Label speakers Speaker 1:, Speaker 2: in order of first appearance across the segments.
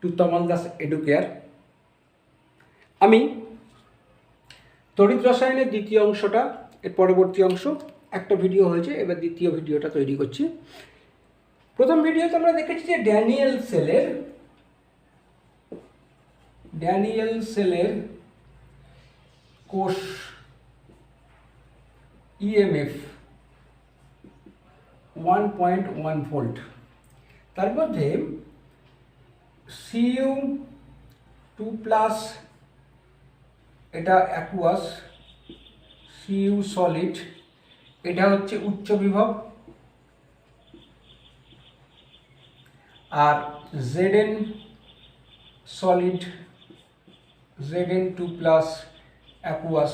Speaker 1: Two তমাল Das educare. আমি তড়িৎ রসায়নের দ্বিতীয় অংশটা, এর পরবর্তী অংশ একটা ভিডিও হয়েছে, এবার দ্বিতীয় ভিডিওটা তৈরি করছি। প্রথম ভিডিওতে আমরা দেখেছি যে ড্যানিয়েল সেলের কোষ ইএমএফ 1.1 ভোল্ট, তার মধ্যে Cu2+, এটা অ্যাকুয়াস, Cu সলিড, এটা হচ্ছে উচ্চ বিভব, আর Zn সলিড, Zn2+ অ্যাকুয়াস,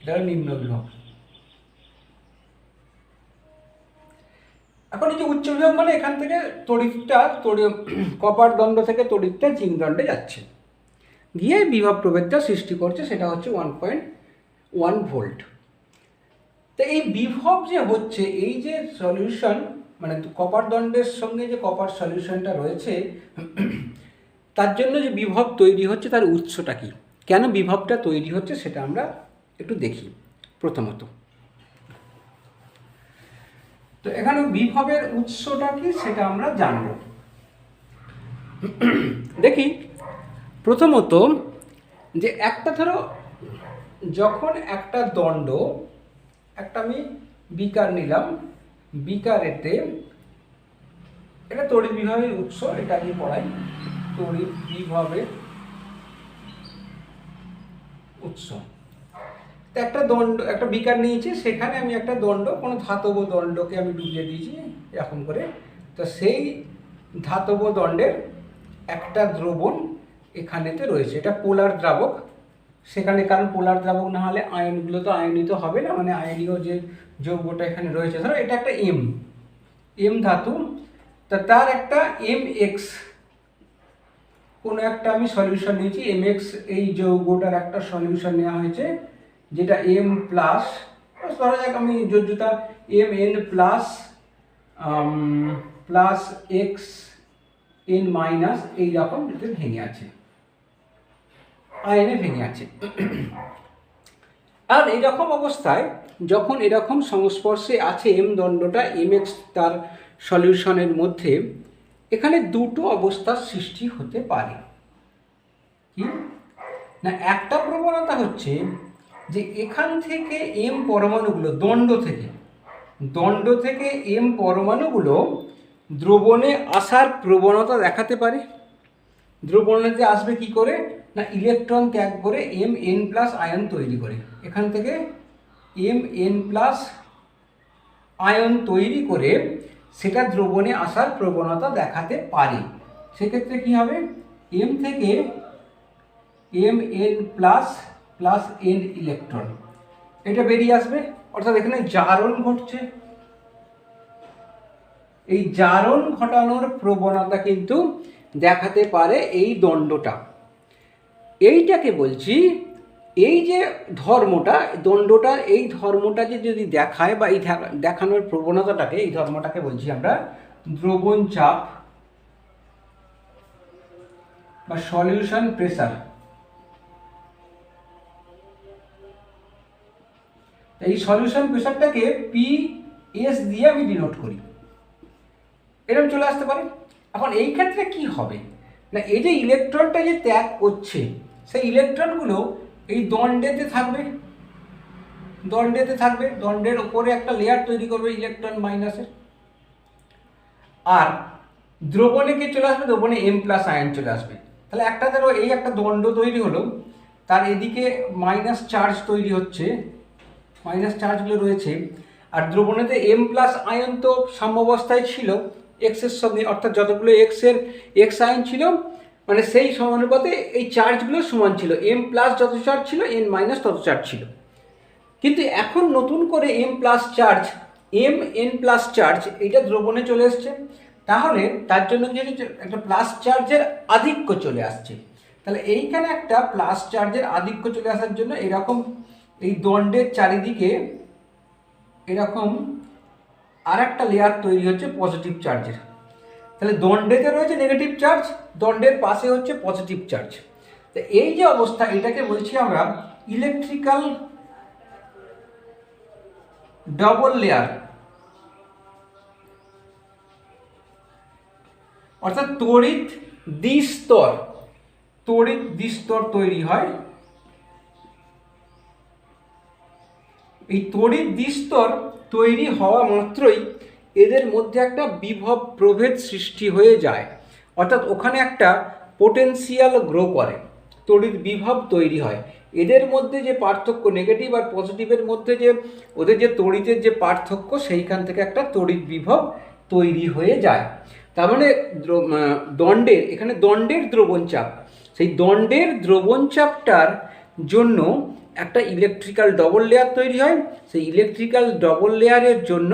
Speaker 1: এটা নিম্ন বিভব। এখন এই যে উচ্চ বিভব মানে এখান থেকে তড়িৎটা কপার দণ্ড থেকে তড়িৎটা জিঙ্ক দণ্ডে যাচ্ছে, গিয়ে বিভব প্রভেদটা সৃষ্টি করছে, সেটা হচ্ছে 1.1 ভোল্ট। তো এই বিভব যে হচ্ছে, এই যে সলিউশন মানে কপার দণ্ডের সঙ্গে যে কপার সলিউশনটা রয়েছে, তার জন্য যে বিভব তৈরি হচ্ছে তার উৎসটা কি, কেন বিভবটা তৈরি হচ্ছে সেটা আমরা একটু দেখি। প্রথমত তো এখানে বিভবের উৎসটা কি সেটা আমরা জানব। দেখি প্রথমত যে একটা ধরো, যখন একটা দণ্ড, একটা আমি বিকার নিলাম, বিকারেতে এটা তড়িৎ বিভবের উৎস, এটা আমি পড়াই, তড়িৎ বিভবের উৎস। তো একটা দণ্ড, একটা বিকার নিয়েছি, সেখানে আমি একটা দণ্ড, কোনো ধাতব দণ্ডকে আমি ডুবিয়ে দিয়েছি এরকম করে। তো সেই ধাতব দণ্ডের একটা দ্রবণ এখানেতে রয়েছে, এটা পোলার দ্রাবক সেখানে, কারণ পোলার দ্রাবক না হলে আয়নগুলো তো আয়নিত হবে না, মানে আয়নীয় যে যৌগটা এখানে রয়েছে, ধরো এটা একটা এম ধাতু, তা তার একটা Mx কোনো একটা আমি সলিউশন নিয়েছি, Mx এই যৌগটার একটা সলিউশন নেওয়া হয়েছে, যেটা M+, ধরা যাক আমি যোজ্যতা Mn+, প্লাস Xn- এইরকম ভেঙে আছে, আয়নে ভেঙে আছে। আর এরকম অবস্থায় যখন এরকম সংস্পর্শে আছে এম দণ্ডটা Mx তার সলিউশনের মধ্যে, এখানে দুটো অবস্থার সৃষ্টি হতে পারে। কি না, একটা প্রবণতা হচ্ছে যে এখান থেকে এম পরমাণুগুলো দণ্ড থেকে এম পরমাণুগুলো দ্রবণে আসার প্রবণতা দেখাতে পারে। দ্রবণেতে আসবে কি করে না, ইলেকট্রন ত্যাগ করে Mn+ আয়ন তৈরি করে, এখান থেকে Mn+ আয়ন তৈরি করে সেটা দ্রবণে আসার প্রবণতা দেখাতে পারে। সেক্ষেত্রে কি হবে, M থেকে Mn+ প্লাস n ইলেকট্রন এটা বেরিয়ে আসবে, অর্থাৎ এখানে জারণ ঘটছে। এই জারণ ঘটানোর প্রবণতা কিন্তু দেখাতে পারে এই দণ্ডটা। এইটাকে বলছি, এই যে ধর্মটা, দণ্ডটা, এই ধর্মটা যে যদি দেখায় বা এই দেখানোর প্রবণতাটাকে, এই ধর্মটাকে বলছি আমরা দ্রবণ চাপ বা সলিউশন প্রেসার। এই সলিউশন প্রেসারটাকে PS দিয়ে আমি ডিনোট করি, এরকম চলে আসতে পারে। এখন এই ক্ষেত্রে কি হবে না, এই যে ইলেকট্রনটা যে ত্যাগ করছে, সেই ইলেকট্রনগুলো এই দণ্ডেতে থাকবে, দণ্ডের ওপরে একটা লেয়ার তৈরি করবে ইলেকট্রন মাইনাসের, আর দ্রবণে কে চলে আসবে, দ্রবণে M+ আয়ন চলে আসবে। তাহলে একটা ধরো এই একটা দণ্ড তৈরি হলো, তার এদিকে মাইনাস চার্জ তৈরি হচ্ছে, মাইনাস চার্জগুলো রয়েছে, আর দ্রবণেতে M+ আয়ন তো সাম্যাবস্থায় ছিল এক্সের সঙ্গে, অর্থাৎ যতগুলো এক্স আয়ন ছিল মানে সেই সমানুপাতে এই চার্জগুলো সমান ছিল, M+ যত চার্জ ছিল n- তত চার্জ ছিল। কিন্তু এখন নতুন করে M+ চার্জ, Mn+ চার্জ এইটা দ্রবণে চলে এসছে, তাহলে তার জন্য কি একটা প্লাস চার্জের আধিক্য চলে আসছে। তাহলে এইখানে একটা প্লাস চার্জের আধিক্য চলে আসার জন্য এরকম এই দণ্ডের চারিদিকে এরকম আর একটা লেয়ার তৈরি হচ্ছে পজিটিভ চার্জের। তাহলে দণ্ডেতে রয়েছে নেগেটিভ চার্জ, দণ্ডের পাশে হচ্ছে পজিটিভ চার্জ। তো এই যে অবস্থা, এটাকে বলছি আমরা ইলেকট্রিক্যাল ডবল লেয়ার, অর্থাৎ তড়িৎ দ্বিস্তর, তড়িৎ দ্বিস্তর তৈরি হয়। এই তড়িৎ দ্বিস্তর তৈরি হওয়া মাত্রই এদের মধ্যে একটা বিভব প্রভেদ সৃষ্টি হয়ে যায়, অর্থাৎ ওখানে একটা পোটেনশিয়াল গ্রো করে, তড়িৎ বিভব তৈরি হয়। এদের মধ্যে যে পার্থক্য, নেগেটিভ আর পজিটিভের মধ্যে যে ওদের যে তড়িতের যে পার্থক্য, সেইখান থেকে একটা তড়িৎ বিভব তৈরি হয়ে যায়। তার মানে দণ্ডের, এখানে দণ্ডের দ্রবণচাপ, সেই দণ্ডের দ্রবণচাপটার জন্য একটা ইলেকট্রিক্যাল ডবল লেয়ার তৈরি হয়। সেই ইলেকট্রিক্যাল ডবল লেয়ারের জন্য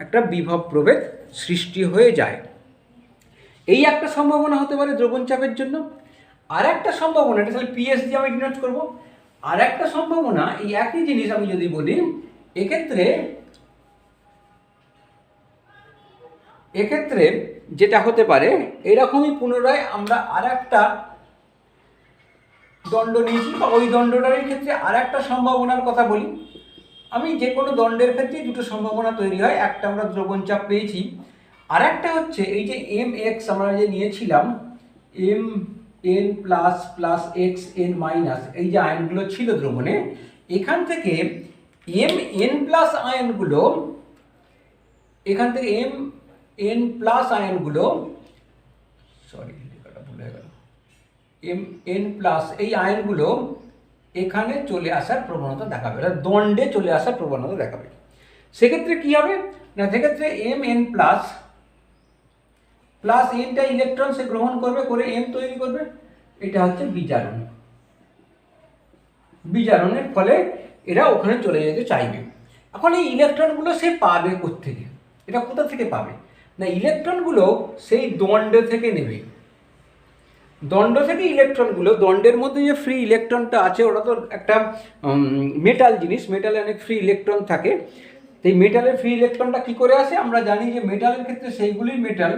Speaker 1: একটা বিভব প্রভেদ সৃষ্টি হয়ে যায়। এই একটা সম্ভাবনা হতে পারে দ্রবণচাপের জন্য। আর একটা সম্ভাবনা, এটা তাহলে পিএস দিয়ে আমি ডিনোট করবো। আর একটা সম্ভাবনা, এই একই জিনিস আমি যদি বলি, এক্ষেত্রে যেটা হতে পারে, এরকমই পুনরায় আমরা আর একটা দণ্ড নিয়েছি, বা ওই দণ্ডটার ক্ষেত্রে আর একটা সম্ভাবনার কথা বলি। আমি যে কোনো দণ্ডের ক্ষেত্রেই দুটো সম্ভাবনা তৈরি হয়। একটা আমরা দ্রবণচাপ পেয়েছি, আর একটা হচ্ছে এই যে এম এক্স আমরা যে নিয়েছিলাম, m N plus plus x n minus, এই যে আয়নগুলো ছিল দ্রবণে, এখান থেকে এম এন প্লাস আয়নগুলো, এখান থেকে এম এন প্লাস আয়নগুলো, সরি লেখাটা ভুল হয়ে গেল, এম এন প্লাস এই আয়নগুলো এখানে চলে আসার প্রবণতা দেখাবে, দণ্ডে চলে আসার প্রবণতা দেখাবে। সেক্ষেত্রে কি হবে না, সেক্ষেত্রে এম এন প্লাস প্লাস এনটা ইলেকট্রন সে গ্রহণ করবে, করে এম তৈরি করবে। এটা হচ্ছে বিজারণ, বিজারণের ফলে এরা ওখানে চলে যেতে চাইবে। এখন এই ইলেকট্রনগুলো সে পাবে কোত্থেকে, এটা কোথা থেকে পাবে না, ইলেকট্রনগুলো সেই দণ্ড থেকে নেবে। দণ্ড থেকে ইলেকট্রনগুলো, দণ্ডের মধ্যে যে ফ্রি ইলেকট্রনটা আছে, ওটা তো একটা মেটাল জিনিস, মেটালে অনেক ফ্রি ইলেকট্রন থাকে। এই মেটালের ফ্রি ইলেকট্রনটা কী করে আসে, আমরা জানি যে মেটালের ক্ষেত্রে সেইগুলি মেটাল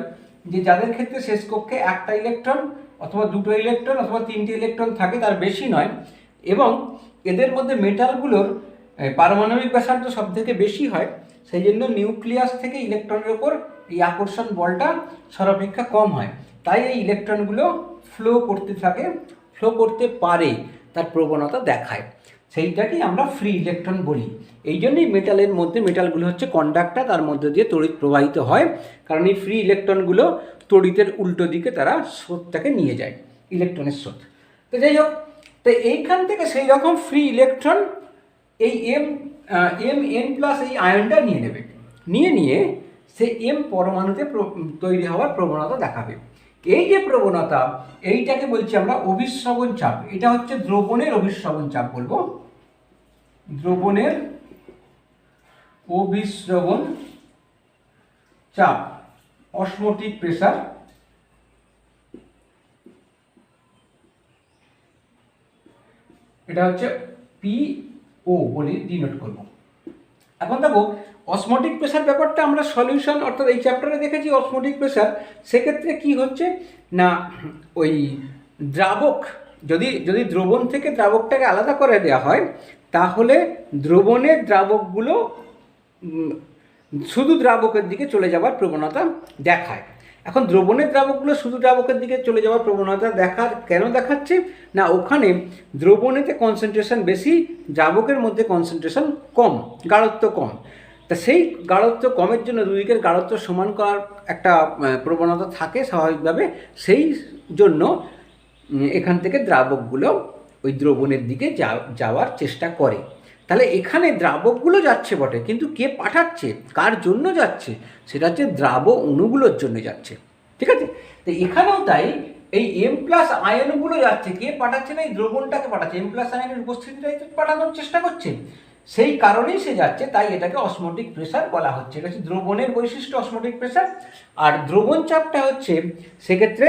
Speaker 1: যে যাদের ক্ষেত্রে শেষ কক্ষে একটা ইলেকট্রন অথবা দুটো ইলেকট্রন অথবা তিনটে ইলেকট্রন থাকে, তার বেশি নয়। এবং এদের মধ্যে মেটালগুলোর পারমাণবিক ব্যাসার্ধ সব থেকে বেশি হয়, সেই জন্য নিউক্লিয়াস থেকে ইলেকট্রনের ওপর এই আকর্ষণ বলটা সর্বাপেক্ষা কম হয়। তাই এই ইলেকট্রনগুলো ফ্লো করতে থাকে, ফ্লো করতে পারে, তার প্রবণতা দেখায়। সেইটাকেই আমরা ফ্রি ইলেকট্রন বলি। এই জন্যই মেটালের মধ্যে, মেটালগুলো হচ্ছে কন্ডাক্টর, তার মধ্যে দিয়ে তড়িৎ প্রবাহিত হয়, কারণ এই ফ্রি ইলেকট্রনগুলো তড়িতের উল্টো দিকে তারা স্রোতটাকে নিয়ে যায়, ইলেকট্রনের স্রোত। তো যাই হোক, তো এইখান থেকে সেই রকম ফ্রি ইলেকট্রন এই এম এন প্লাস এই আয়নটা নিয়ে নেবে, নিয়ে সে এম পরমাণুতে তৈরি হওয়ার প্রবণতা দেখাবে। এই যে প্রবণতা, এইটাকে বলছি আমরা অভিস্রবণ চাপ। এটা হচ্ছে দ্রবণের অভিস্রবণ চাপ বলবো, দ্রবণের অভিস্রবণ চাপ, অসমোটিক প্রেসার। এটা হচ্ছে PO বলে ডিনোট করব। এখন দেখো অসমোটিক প্রেসার ব্যাপারটা আমরা সলিউশন অর্থাৎ এই চ্যাপ্টারে দেখেছি অসমোটিক প্রেসার। সেক্ষেত্রে কি হচ্ছে না, ওই দ্রাবক যদি দ্রবণ থেকে দ্রাবকটাকে আলাদা করে দেওয়া হয়, তাহলে দ্রবণের দ্রাবকগুলো শুধু দ্রাবকের দিকে চলে যাওয়ার প্রবণতা দেখায়। এখন দ্রবণের দ্রাবকগুলো শুধু দ্রাবকের দিকে চলে যাওয়ার প্রবণতা কেন দেখাচ্ছে না, ওখানে দ্রবণেতে কনসেন্ট্রেশন বেশি, দ্রাবকের মধ্যে কনসেন্ট্রেশন কম, গাঢ়ত্ব কম। তা সেই গাঢ়ত্ব কমের জন্য দুদিকের গাঢ়ত্ব সমান করার একটা প্রবণতা থাকে স্বাভাবিকভাবে, সেই জন্য এখান থেকে দ্রাবকগুলো ওই দ্রবণের দিকে যাওয়ার চেষ্টা করে। তাহলে এখানে দ্রাবকগুলো যাচ্ছে বটে, কিন্তু কে পাঠাচ্ছে, কার জন্য যাচ্ছে, সেটা হচ্ছে দ্রাব অণুগুলোর জন্য যাচ্ছে। ঠিক আছে, তো এখানেও তাই এই এম প্লাস আয়নগুলো যাচ্ছে, কে পাঠাচ্ছে না, এই দ্রবণটাকে পাঠাচ্ছে, এম প্লাস আয়নের উপস্থিতিটাই পাঠানোর চেষ্টা করছে, সেই কারণেই সে যাচ্ছে। তাই এটাকে অসমোটিক প্রেসার বলা হচ্ছে। এটা হচ্ছে দ্রবণের বৈশিষ্ট্য, অসমোটিক প্রেসার। আর দ্রবণ চাপটা হচ্ছে সেক্ষেত্রে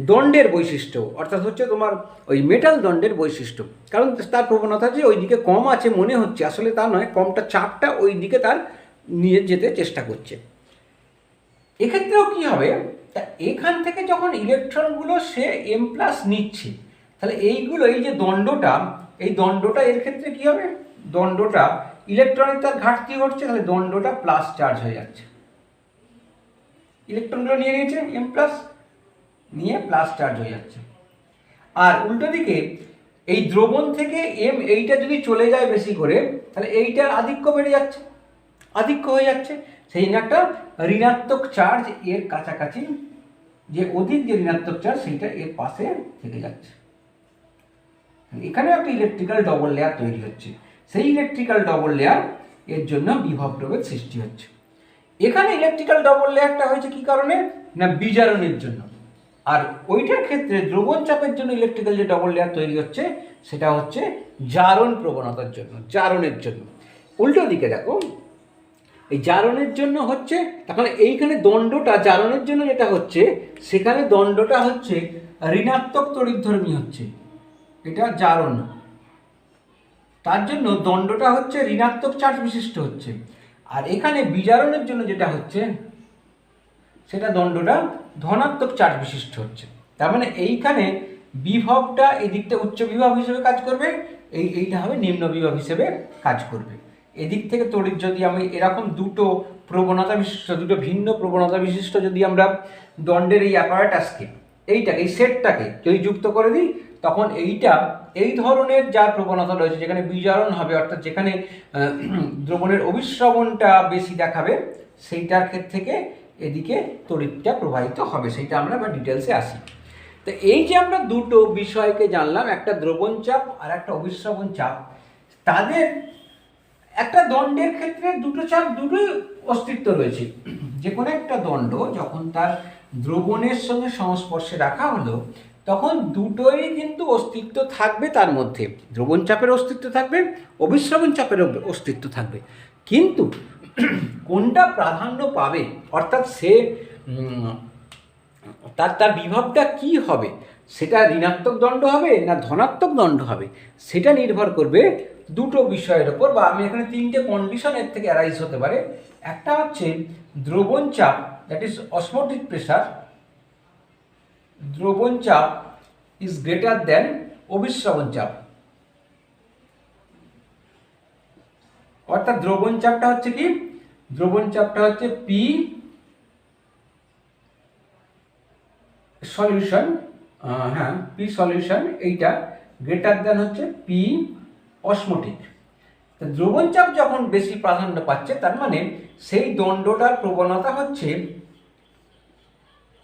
Speaker 1: দণ্ডের বৈশিষ্ট্য, অর্থাৎ হচ্ছে তোমার ওই মেটাল দণ্ডের বৈশিষ্ট্য। কারণ তার প্রবণতা যে ওই দিকে কম আছে মনে হচ্ছে, আসলে তা নয়, কমটা চাপটা ওই দিকে তার নিয়ে যেতে চেষ্টা করছে। এক্ষেত্রেও কি হবে তা এখান থেকে যখন ইলেকট্রনগুলো সে এম প্লাস নিচ্ছে, তাহলে এইগুলো এই যে দণ্ডটা, এই দণ্ডটা এর ক্ষেত্রে কি হবে, দণ্ডটা ইলেকট্রনের তার ঘাটতি ঘটছে, তাহলে দণ্ডটা প্লাস চার্জ হয়ে যাচ্ছে। ইলেকট্রনগুলো নিয়ে নিয়েছে এম প্লাস, নিয়ে প্লাস চার্জ হয়ে যাচ্ছে। আর উল্টো দিকে এই দ্রবণ থেকে এম এইটা যদি চলে যায় বেশি করে, তাহলে এইটার আধিক্য বেড়ে যাচ্ছে, আধিক্য হয়ে যাচ্ছে, সেই জন্য একটা ঋণাত্মক চার্জ এর কাছাকাছি, যে অধিক যে ঋণাত্মক চার্জ সেইটা এর পাশে থেকে যাচ্ছে। এখানেও একটা ইলেকট্রিক্যাল ডবল লেয়ার তৈরি হচ্ছে। সেই ইলেকট্রিক্যাল ডবল লেয়ার এর জন্য বিভব প্রভেদ সৃষ্টি হচ্ছে। এখানে ইলেকট্রিক্যাল ডবল লেয়ারটা হয়েছে কি কারণে, না বিজারণের জন্য। আর ওইটার ক্ষেত্রে দ্রবণ চাপের জন্য ইলেকট্রিক্যাল যে ডবল লেয়ার তৈরি হচ্ছে সেটা হচ্ছে জারণ প্রবণতার জন্য, জারণের জন্য। উল্টো দিকে দেখো, এই জারণের জন্য হচ্ছে, তাহলে এইখানে দণ্ডটা জারণের জন্য যেটা হচ্ছে, সেখানে দণ্ডটা হচ্ছে ঋণাত্মক তড়িৎধর্মী হচ্ছে, এটা জারণ, তার জন্য দণ্ডটা হচ্ছে ঋণাত্মক চার্জ বিশিষ্ট হচ্ছে। আর এখানে বিজারণের জন্য যেটা হচ্ছে সেটা দণ্ডটা ধনাত্মক চার্জ বিশিষ্ট হচ্ছে। তার মানে এইখানে বিভবটা এই দিকটা উচ্চ বিভব হিসেবে কাজ করবে, এইটা হবে নিম্ন বিভব হিসেবে কাজ করবে। এদিক থেকে তড়িৎ যদি আমি এরকম দুটো প্রবণতা বিশিষ্ট, দুটো ভিন্ন প্রবণতা বিশিষ্ট যদি আমরা দণ্ডের এই অ্যাপারেটাসকে, এইটাকে, এই সেটটাকে যদি যুক্ত করে দিই, তখন এইটা এই ধরনের যা প্রবণতা রয়েছে, যেখানে বিজারণ হবে, অর্থাৎ যেখানে দ্রবণের অভিস্রবণটা বেশি দেখাবে, সেইটার ক্ষেত্রে থেকে এদিকে তড়িৎটা প্রবাহিত হবে, সেইটা আমরা আবার ডিটেলসে আসি। তো এই যে আমরা দুটো বিষয়কে জানলাম, একটা দ্রবণ চাপ আর একটা অভিস্রবণ চাপ, তাদের একটা দণ্ডের ক্ষেত্রে দুটো চাপ দুটোই অস্তিত্ব রয়েছে। যে কোনো একটা দণ্ড যখন তার দ্রবণের সঙ্গে সংস্পর্শে রাখা হলো, তখন দুটোই কিন্তু অস্তিত্ব থাকবে, তার মধ্যে দ্রবণ চাপের অস্তিত্ব থাকবে, অভিস্রবণ চাপের অস্তিত্ব থাকবে। কিন্তু কোনটা প্রাধান্য পাবে, অর্থাৎ সে তার বিভবটা কি হবে, সেটা ঋণাত্মক দণ্ড হবে না ধনাত্মক দণ্ড হবে, সেটা নির্ভর করবে দুটো বিষয়ের ওপর, বা আমি এখানে তিনটে কন্ডিশন এর থেকে অ্যারাইজ হতে পারে। একটা হচ্ছে দ্রবণ চাপ, দ্যাট ইজ অসমোটিক প্রেসার, দ্রবণ চাপ ইজ গ্রেটার দেন অভিস্রবণ চাপ। অর্থাৎ দ্রবণ চাপটা হচ্ছে কি, দ্রবণ চাপটা হচ্ছে পি সলিউশন, হ্যাঁ পি সলিউশন, এইটা গ্রেটার দেন হচ্ছে পি অসমোটিক। দ্রবণ চাপ যখন বেশি প্রাধান্য পাচ্ছে, তার মানে সেই দণ্ডটার প্রবণতা হচ্ছে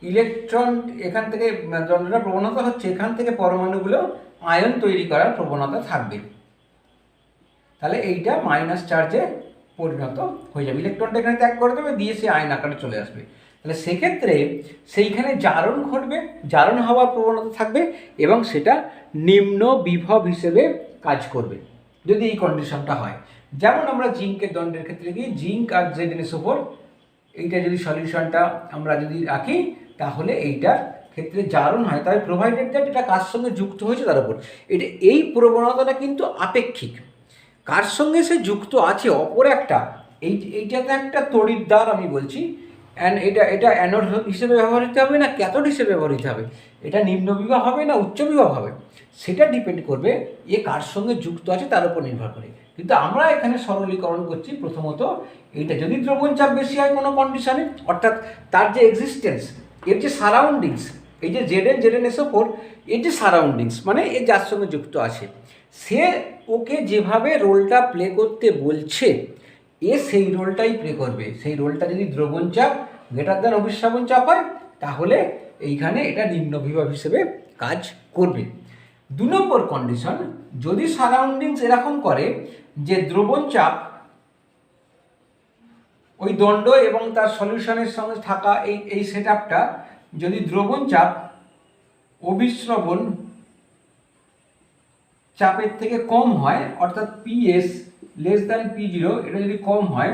Speaker 1: ইলেকট্রন, এখান থেকে দণ্ডটার প্রবণতা হচ্ছে এখান থেকে পরমাণুগুলো আয়ন তৈরি করার প্রবণতা থাকবে। তাহলে এইটা মাইনাস চার্জে পরিণত হয়ে যাবে, ইলেকট্রনটা এখানে ত্যাগ করে দেবে, দিয়ে সে আয়ন আকারে চলে আসবে। তাহলে সেক্ষেত্রে সেইখানে জারণ ঘটবে, জারণ হওয়ার প্রবণতা থাকবে, এবং সেটা নিম্ন বিভব হিসেবে কাজ করবে যদি এই কন্ডিশনটা হয়। যেমন আমরা জিঙ্কের দণ্ডের ক্ষেত্রে কি, জিঙ্ক আর ZnSO4, এইটা যদি সলিউশনটা আমরা যদি রাখি, তাহলে এইটার ক্ষেত্রে জারণ হয়, তবে প্রোভাইডেড দ্যাট এটা কার সঙ্গে যুক্ত হয়েছে তার উপর। এটা এই প্রবণতাটা কিন্তু আপেক্ষিক, কার সঙ্গে সে যুক্ত আছে, অপর একটা, এইটাতে একটা তড়িৎদ্বার আমি বলছি, এটা অ্যানোড হিসেবে ব্যবহৃত হবে না ক্যাথোড হিসেবে ব্যবহৃত হবে, এটা নিম্ন বিভব হবে না উচ্চ বিভব হবে, সেটা ডিপেন্ড করবে এ কার সঙ্গে যুক্ত আছে তার উপর নির্ভর করে। কিন্তু আমরা এখানে সরলীকরণ করছি, প্রথমত এইটা যদি দ্রবণ চাপ বেশি হয় কোনো কন্ডিশনে, অর্থাৎ তার যে এক্সিস্টেন্স, এর যে সারাউন্ডিংস, এই যে ZnSO4, এর যে সারাউন্ডিংস মানে এর যার সঙ্গে যুক্ত আছে, সে ওকে যেভাবে রোলটা প্লে করতে বলছে, এ সেই রোলটাই প্লে করবে। সেই রোলটা যদি দ্রবণ চাপ গ্রেটার দেন অভিস্রবণ চাপ হয়, তাহলে এইখানে এটা নিম্ন বিভব হিসেবে কাজ করবে। 2 নম্বর কন্ডিশন, যদি সারাউন্ডিংস এরকম করে যে দ্রবণ চাপ ওই দণ্ড এবং তার সলিউশনের সঙ্গে থাকা এই সেট আপটা, যদি দ্রবণ চাপ অভিস্রবণ চাপের থেকে কম হয়, অর্থাৎ PS লেস দ্যান P0, এটা যদি কম হয়,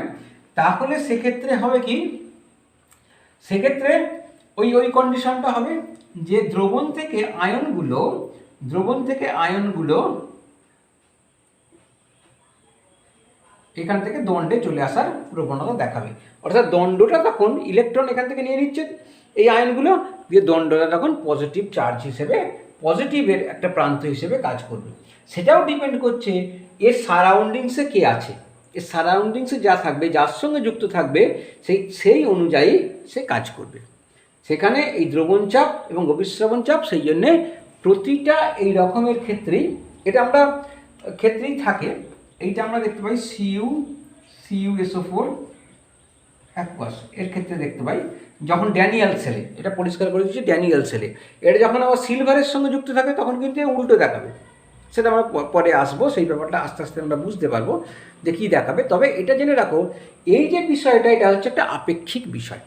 Speaker 1: তাহলে সেক্ষেত্রে হবে কি, সেক্ষেত্রে ওই কন্ডিশনটা হবে যে দ্রবণ থেকে আয়নগুলো এখান থেকে দণ্ডে চলে আসার প্রবণতা দেখাবে, অর্থাৎ দণ্ডটা তখন ইলেকট্রন এখান থেকে নিয়ে নিচ্ছে এই আয়নগুলো, দিয়ে দণ্ডটা তখন পজিটিভ চার্জ হিসেবে, পজিটিভের একটা প্রান্ত হিসেবে কাজ করবে। সেটাও ডিপেন্ড করছে এর সারাউন্ডিংসে কে আছে, এর সারাউন্ডিংসে যা থাকবে, যার সঙ্গে যুক্ত থাকবে, সেই অনুযায়ী সে কাজ করবে। সেখানে এই দ্রবণ চাপ এবং অভিস্রবণ চাপ, সেই জন্যে প্রতিটা এই রকমের ক্ষেত্রেই, এটা আমরা ক্ষেত্রেই থাকে। এইটা আমরা দেখতে পাই CuSO4 অ্যাকুয়াস, এর ক্ষেত্রে দেখতে পাই যখন ড্যানিয়েল সেলে, এটা পরিষ্কার করে দিচ্ছি, ড্যানিয়েল সেলে এটা যখন আবার সিলভারের সঙ্গে যুক্ত থাকে তখন কিন্তু উল্টো দেখাবে। সেটা আমরা পরে আসবো, সেই ব্যাপারটা আস্তে আস্তে আমরা বুঝতে পারবো যে কী দেখাবে। তবে এটা জেনে রাখো, এই যে বিষয়টা, এটা হচ্ছে একটা আপেক্ষিক বিষয়।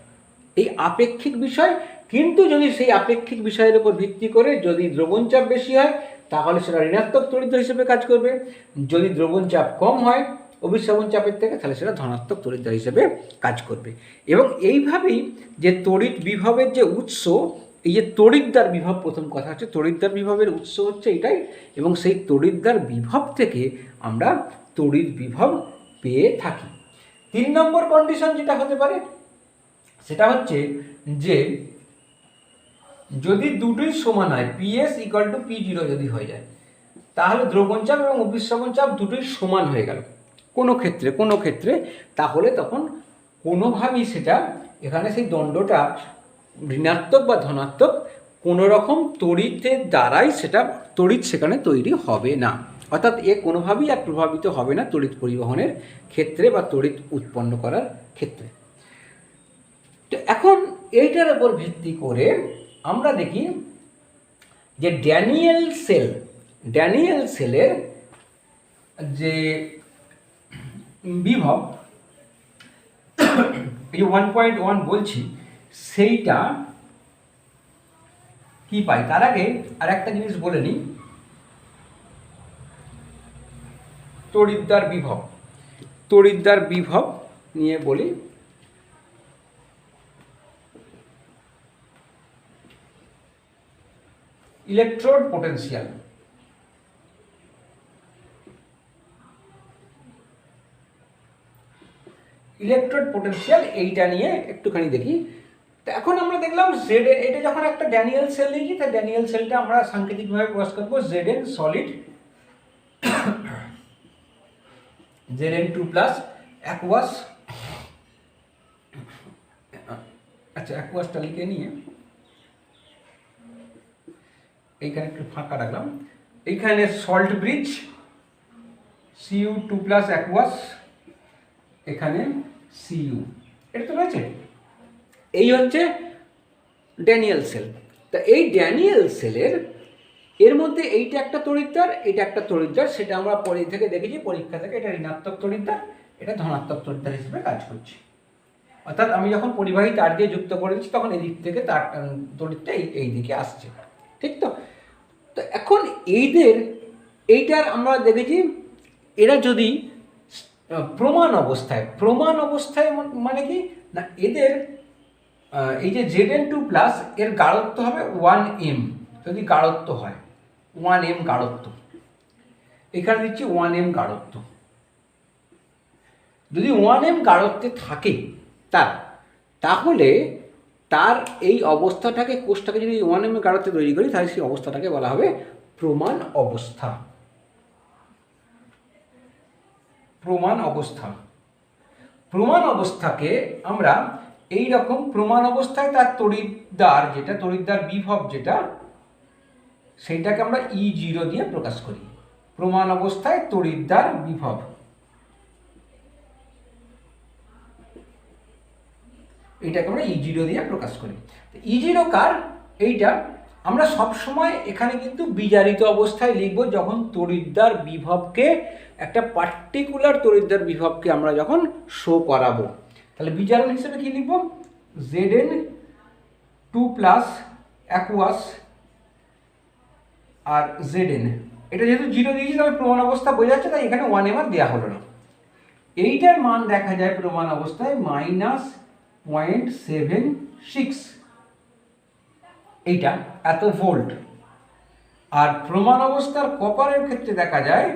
Speaker 1: এই আপেক্ষিক বিষয়, কিন্তু যদি সেই আপেক্ষিক বিষয়ের উপর ভিত্তি করে যদি দ্রবণ চাপ বেশি হয় তাহলে সেটা ঋণাত্মক তড়িৎদ্বার হিসেবে কাজ করবে, যদি দ্রবণ চাপ কম হয় অভিস্রবণ চাপের থেকে তাহলে সেটা ধনাত্মক তড়িৎদ্বার হিসেবে কাজ করবে। এবং এইভাবেই যে তড়িৎ বিভবের যে উৎস, এই যে তড়িৎদ্বার বিভব, প্রথম কথা হচ্ছে তড়িৎদ্বার বিভবের উৎস হচ্ছে এটাই, এবং সেই তড়িৎদ্বার বিভব থেকে আমরা তড়িৎ বিভব পেয়ে থাকি। 3 নম্বর কন্ডিশন যেটা হতে পারে সেটা হচ্ছে যে যদি দুটোই সমান হয়, PS = P0 যদি হয়ে যায়, তাহলে দ্রবণ চাপ এবং অভিস্রবণ চাপ দুটোই সমান হয়ে গেল কোনো ক্ষেত্রে, তাহলে তখন কোনোভাবেই সেটা, এখানে সেই দণ্ডটা ঋণাত্মক বা ধনাত্মক কোনো রকম তড়িতের দ্বারাই সেটা, তড়িৎ সেখানে তৈরি হবে না, অর্থাৎ এ কোনোভাবেই আর প্রভাবিত হবে না তড়িৎ পরিবহনের ক্ষেত্রে বা তড়িৎ উৎপন্ন করার ক্ষেত্রে। তো এখন এইটার উপর ভিত্তি করে আমরা দেখি যে ড্যানিয়েল সেলের যে বিভব, এই 1.1 বলছি, সেইটা কি পাই। তার আগে আর একটা জিনিস বলে নিই, তড়িৎদ্বার বিভব নিয়ে বলি। ইলেকট্রোড পোটেনশিয়াল, এইটা নিয়ে একটুখানি দেখি। তো এখন আমরা দেখলাম Zn, এটা যখন একটা ড্যানিয়েল সেল নিয়েছি, তাই ড্যানিয়েল সেলটা আমরা সাংকেতিকভাবে প্রকাশ করবো Zn সলিড, Zn2+ অ্যাকুয়াস। আচ্ছা, অ্যাকুয়াসটা লিখে নিয়ে এইখানে একটু ফাঁকা রাখলাম, এইখানে সল্ট ব্রিজ Cu2+ অ্যাকুয়াস, এখানে Cu, এটা তো রয়েছে। এই হচ্ছে ড্যানিয়েল সেল। তা এই ড্যানিয়েল সেলের এর মধ্যে এইটা একটা তড়িৎদ্বার, এটা একটা তড়িৎদ্বার, সেটা আমরা পরে থেকে দেখেছি, পরীক্ষা থেকে, এটা ঋণাত্মক তড়িৎদ্বার, এটা ধনাত্মক তড়িৎদ্বার হিসেবে কাজ করছে। অর্থাৎ আমি যখন পরিবাহী তার দিয়ে যুক্ত করে দিচ্ছি তখন এদিক থেকে তার তড়িৎটা এই দিকে আসছে, ঠিক তো। তো এখন এইটার আমরা দেখেছি, এরা যদি প্রমাণ অবস্থায় মানে কি না, এদের এই যে Zn2+ এর গাঢ়ত্ব হবে 1m, যদি গাঢ়ত্ব হয় 1m গাঢ়ত্ব, এখানে দিচ্ছি 1m গাঢ়ত্ব, যদি 1m গাঢ়ত্বে থাকে তাহলে তার এই অবস্থাটাকে, কোষটাকে যদি 1m গাঢ়ত্বে তৈরি করি তাহলে সেই অবস্থাটাকে বলা হবে প্রমাণ অবস্থা। প্রমাণ অবস্থাকে আমরা এই রকম, প্রমাণ অবস্থায় তার তড়িৎদ্বার বিভব যেটা, সেইটাকে আমরা E0 দিয়ে প্রকাশ করি। প্রমাণ অবস্থায় তড়িৎদ্বার বিভব, এইটাকে আমরা E0 দিয়ে প্রকাশ করি। E0 কার, এইটা আমরা সবসময় এখানে কিন্তু বিজারিত অবস্থায় লিখব, যখন তড়িৎদ্বার বিভবকে, একটা পার্টিকুলার তড়িৎদ্বার বিভবকে আমরা যখন শো করাবো, তাহলে বিজারণ হিসেবে কি লিখব, Zn2+ অ্যাকুয়াস আর Zn, এটা যেহেতু 0 দিয়েছি তবে প্রমাণ অবস্থা বোঝা যাচ্ছে, তাই এখানে 1m আর দেওয়া হলো না। এইটার মান দেখা যায় প্রমাণ অবস্থায় -0.76, এইটা এত ভোল্ট। আর প্রমাণ অবস্থার কপারের ক্ষেত্রে দেখা যায়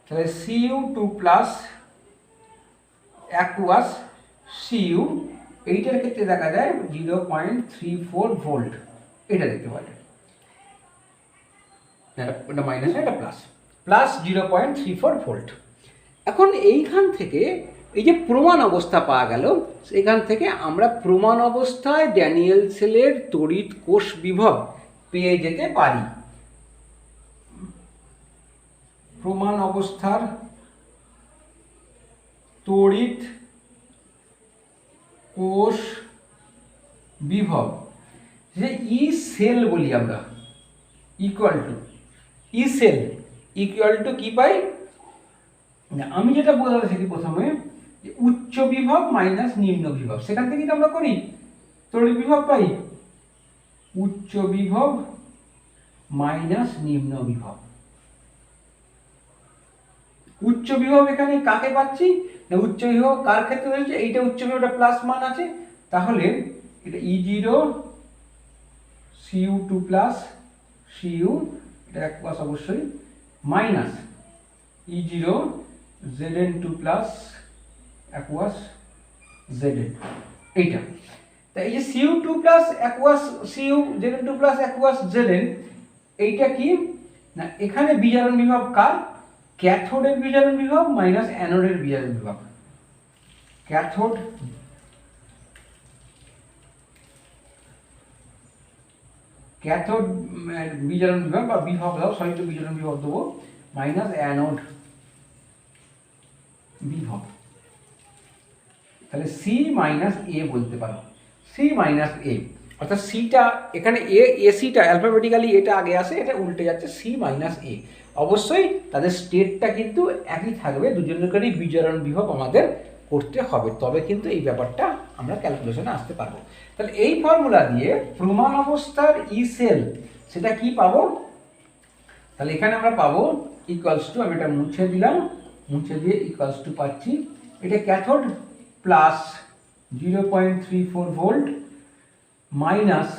Speaker 1: তাহলে Cu2+ অ্যাকুয়াস সিইউ, এইটার ক্ষেত্রে দেখা যায় 0.34 ভোল্ট, এটা দেখতে পাওয়া যায়। এটা মাইনাস, এটা প্লাস, প্লাস 0.34 ভোল্ট। এখন এইখান থেকে এই যে প্রমাণ অবস্থা পাওয়া গেল, সেখান থেকে আমরা প্রমাণ অবস্থায় ড্যানিয়েল সেলের তড়িৎ কোষ বিভব পেয়ে যেতে পারি। প্রমাণ অবস্থার তড়িৎ কোষ বিভব, যে ই সেল বলি আমরা, equal to E sell equal to কি পাই, আমি যেটা বোঝাতে শিখি প্রথমে, যে উচ্চ বিভব মাইনাস নিম্ন বিভব, সেখান থেকে তো আমরা করি তড়িৎ বিভব পাই, উচ্চ বিভব মাইনাস নিম্ন বিভব। উচ্চ বিভব এখানে কাকে পাচ্ছি না, উচ্চ বিভব কার ক্ষেত্রে রয়েছে, এইটা উচ্চ বিভবটা প্লাস মান আছে, তাহলে এটা E0 Cu2 প্লাস Cu, এটা এক পাশ অবশ্যই, minus E0 Zn2 plus aqueous Zn, এইটা। তাই এই যে Cu2 plus aqueous Cu, Zn2 plus aqueous Zn, এইটা কি না, এখানে বিজারণ বিভব কার, ক্যাথোডের বিজারণ বিভব মাইনাস অ্যানোডের বিজারণ বিভব। ক্যাথোড ক্যাথোড বিজারণ বিভব বা বিভব দাও, সঠিক বিজারণ বিভব দেবো, মাইনাস অ্যানোড বিভব। তাহলে সি মাইনাস এ বলতে পারো, সি মাইনাস এ, অর্থাৎ সিটা এখানে এসিটা অ্যালফাবেটিক্যালি এটা আগে আসে, এটা উল্টে যাচ্ছে, সি মাইনাস এ। অবশ্যই তাদের স্টেটটা কিন্তু একই থাকবে, দুজনেরই বিজারণ বিভব আমাদের করতে হবে, তবে কিন্তু এই ব্যাপারটা আমরা ক্যালকুলেশনে আসতে পারবো। তাহলে এই ফর্মুলা দিয়ে প্রমাণ অবস্থার ই সেল সেটা কি পাবো, তাহলে এখানে আমরা পাবো ইকুয়ালস টু, আমি এটা মুছে দিলাম, মুছে দিয়ে ইকুয়ালস টু পাচ্ছি, এটা cathode plus 0.34 volt minus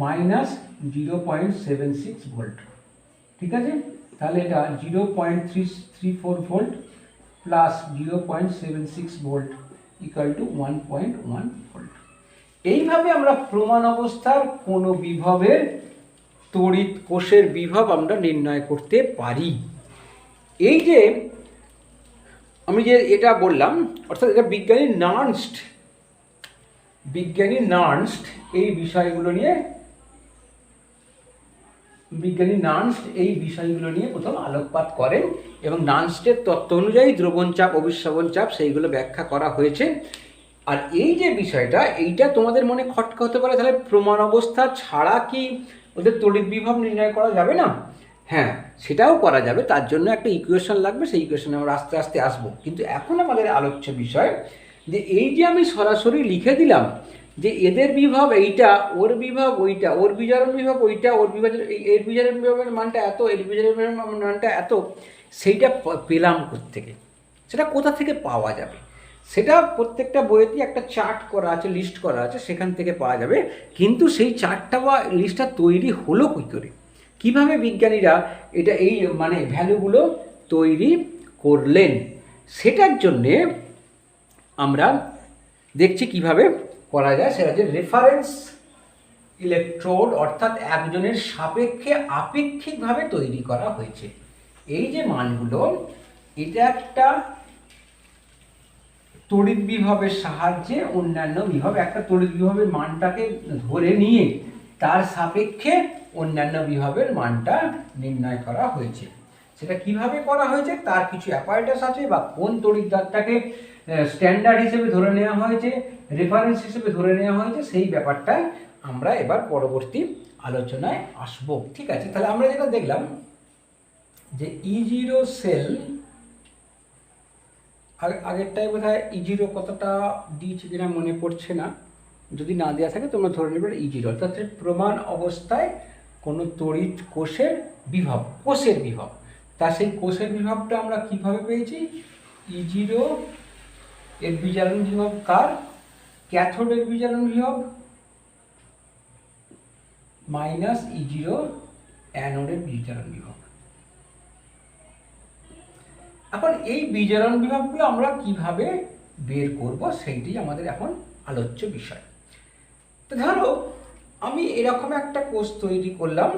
Speaker 1: minus 0.76 volt, ঠিক আছে। তাহলে এটা 0.34 volt plus 0.76 volt equal to 1.1 volt. এইভাবে আমরা প্রমাণ অবস্থার কোনো বিভবের তড়িৎ কোষের বিভব আমরা নির্ণয় করতে পারি। এই যে আমি যে এটা বললাম, অর্থাৎ এটা বিজ্ঞানী নার্নস্ট এই বিষয়গুলো নিয়ে প্রথম আলোকপাত করেন, এবং নার্নস্টের তত্ত্ব অনুযায়ী দ্রবণ চাপ, অভিস্রবণ চাপ সেইগুলো ব্যাখ্যা করা হয়েছে। আর এই যে বিষয়টা, এইটা তোমাদের মনে খটকা হতে পারে, তাহলে প্রমাণ অবস্থা ছাড়া কি ওদের তড়িৎ বিভব নির্ণয় করা যাবে না? হ্যাঁ, সেটাও করা যাবে, তার জন্য একটা ইকুয়েশন লাগবে, সেই ইকুয়েশনে আমরা আস্তে আস্তে আসবো। কিন্তু এখন আমাদের আলোচ্য বিষয় যে এই যে আমি সরাসরি লিখে দিলাম যে এদের বিভব এইটা, ওর বিভব ওইটা, ওর বিজারণ বিভব ওইটা, ওর বিভাজন, এর বিজারণ বিভবের মানটা এত, এর বিজারণ বিভবের মানটা এত, সেইটা পেলাম কোত্থেকে, সেটা কোথা থেকে পাওয়া যাবে, সেটা প্রত্যেকটা বইয়েতে একটা চার্ট করা আছে, লিস্ট করা আছে, সেখান থেকে পাওয়া যাবে। কিন্তু সেই চার্টটা বা লিস্টটা তৈরি হলো কী করে, কীভাবে বিজ্ঞানীরা এটা এই মানে ভ্যালুগুলো তৈরি করলেন, সেটার জন্যে আমরা দেখছি কিভাবে করা যায়। সেটা হচ্ছে রেফারেন্স ইলেকট্রোড, অর্থাৎ একজনের সাপেক্ষে আপেক্ষিকভাবে তৈরি করা হয়েছে। এই যে মানগুলো, এটা একটা তড়িৎ বিভবের সাহায্যে অন্যান্য বিভব, একটা তড়িৎ বিভবের মানটাকে ধরে নিয়ে তার সাপেক্ষে অন্যান্য বিভবের মানটা নির্ণয় করা হয়েছে। সেটা কিভাবে করা হয়েছে, তার কিছু অ্যাপারেটাস আছে, বা কোন তড়িৎদ্বারটাকে স্ট্যান্ডার্ড হিসেবে ধরে নেওয়া হয়েছে, রেফারেন্স হিসেবে ধরে নেওয়া হয়েছে, সেই ব্যাপারটাই আমরা এবার পরবর্তী আলোচনায় আসব। ঠিক আছে, তাহলে আমরা যেটা দেখলাম যে E0 সেল, আগেরটাই বোধ হয় E0 কতটা দিয়েছে কিনা মনে পড়ছে না, যদি না দেওয়া থাকে তোমরা ধরে নেবে E0, অর্থাৎ প্রমাণ অবস্থায় কোনো তড়িৎ কোষের বিভব, কোষের বিভব, তা সেই কোষের বিভবটা আমরা কিভাবে পেয়েছি, E0 এর বিজারণ বিভব কার, ক্যাথোডের বিজারণ বিভব মাইনাস E0 অ্যানোডের বিজারণ বিভব। এখন এই বিজারণ বিভবগুলো আমরা কিভাবে বের করব, সেইটি আমাদের এখন আলোচ্য বিষয়। তো ধরো আমি এরকম একটা কোষ তৈরি করলাম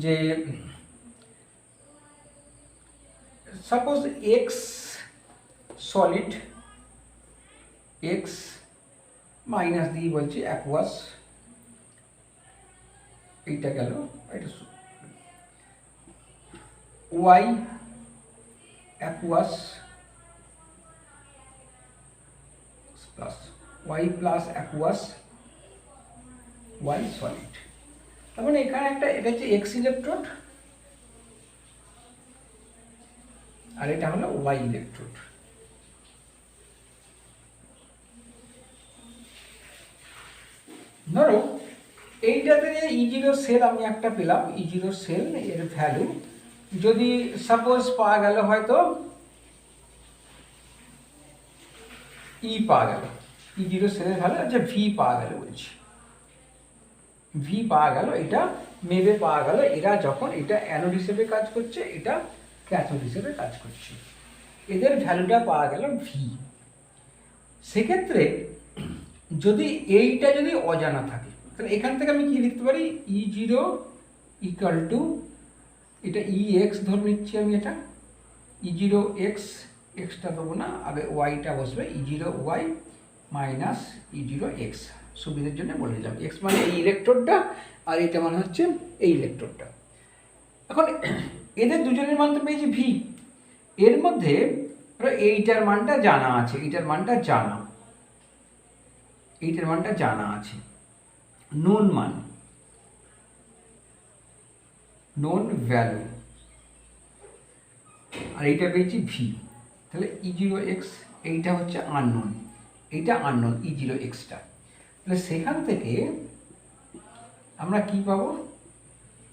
Speaker 1: যে suppose x solid, x minus দিয়ে বলছি অ্যাকুয়াস, এইটা গেল, এটা y aqueous plus y plus aqueous y solid. তার মানে এখানে একটা, এটা হচ্ছে এক্স ইলেকট্রোড আর এটা হলো ওয়াই ইলেকট্রোড। ধরো এইটাতে যে E0 সেল আমি একটা পেলাম, E0 সেল এর ভ্যালু যদি সাপোজ পাওয়া গেল, হয়তো ই পাওয়া গেল, E0 সেলের ভ্যালু আচ্ছা ভি পাওয়া গেল, বলছি ভি পাওয়া গেল, এটা মেবে পাওয়া গেল। এরা যখন এটা অ্যানোড হিসেবে কাজ করছে, এটা ক্যাথোড হিসেবে কাজ করছে, এদের ভ্যালুটা পাওয়া গেল ভি। সেক্ষেত্রে যদি এইটা যদি অজানা থাকে, তাহলে এখান থেকে আমি কি লিখতে পারি, E0 ইকুয়াল টু, এটা EX ধরে নিচ্ছি আমি, এটা E0 এক্স, এক্সটা দেবো না, আগে ওয়াইটা বসবে, E0 Y minus E0 x, সুবিধার জন্য বলে দিলাম। এক্স মানে এই ইলেকট্রোডটা আর এটা মানে হচ্ছে এই ইলেকট্রোডটা। এখন এদের দুজনের মান তো পেয়েছি ভি, এর মধ্যে এইটার মানটা জানা আছে, এইটার মানটা জানা, এইটার মানটা জানা আছে, নোন মান, নোন ভ্যালু, আর এইটা পেয়েছি ভি। তাহলে E0 এক্স এইটা হচ্ছে আননোন, এইটা আননোন E0 এক্সটা। তাহলে সেখান থেকে আমরা কি পাবো,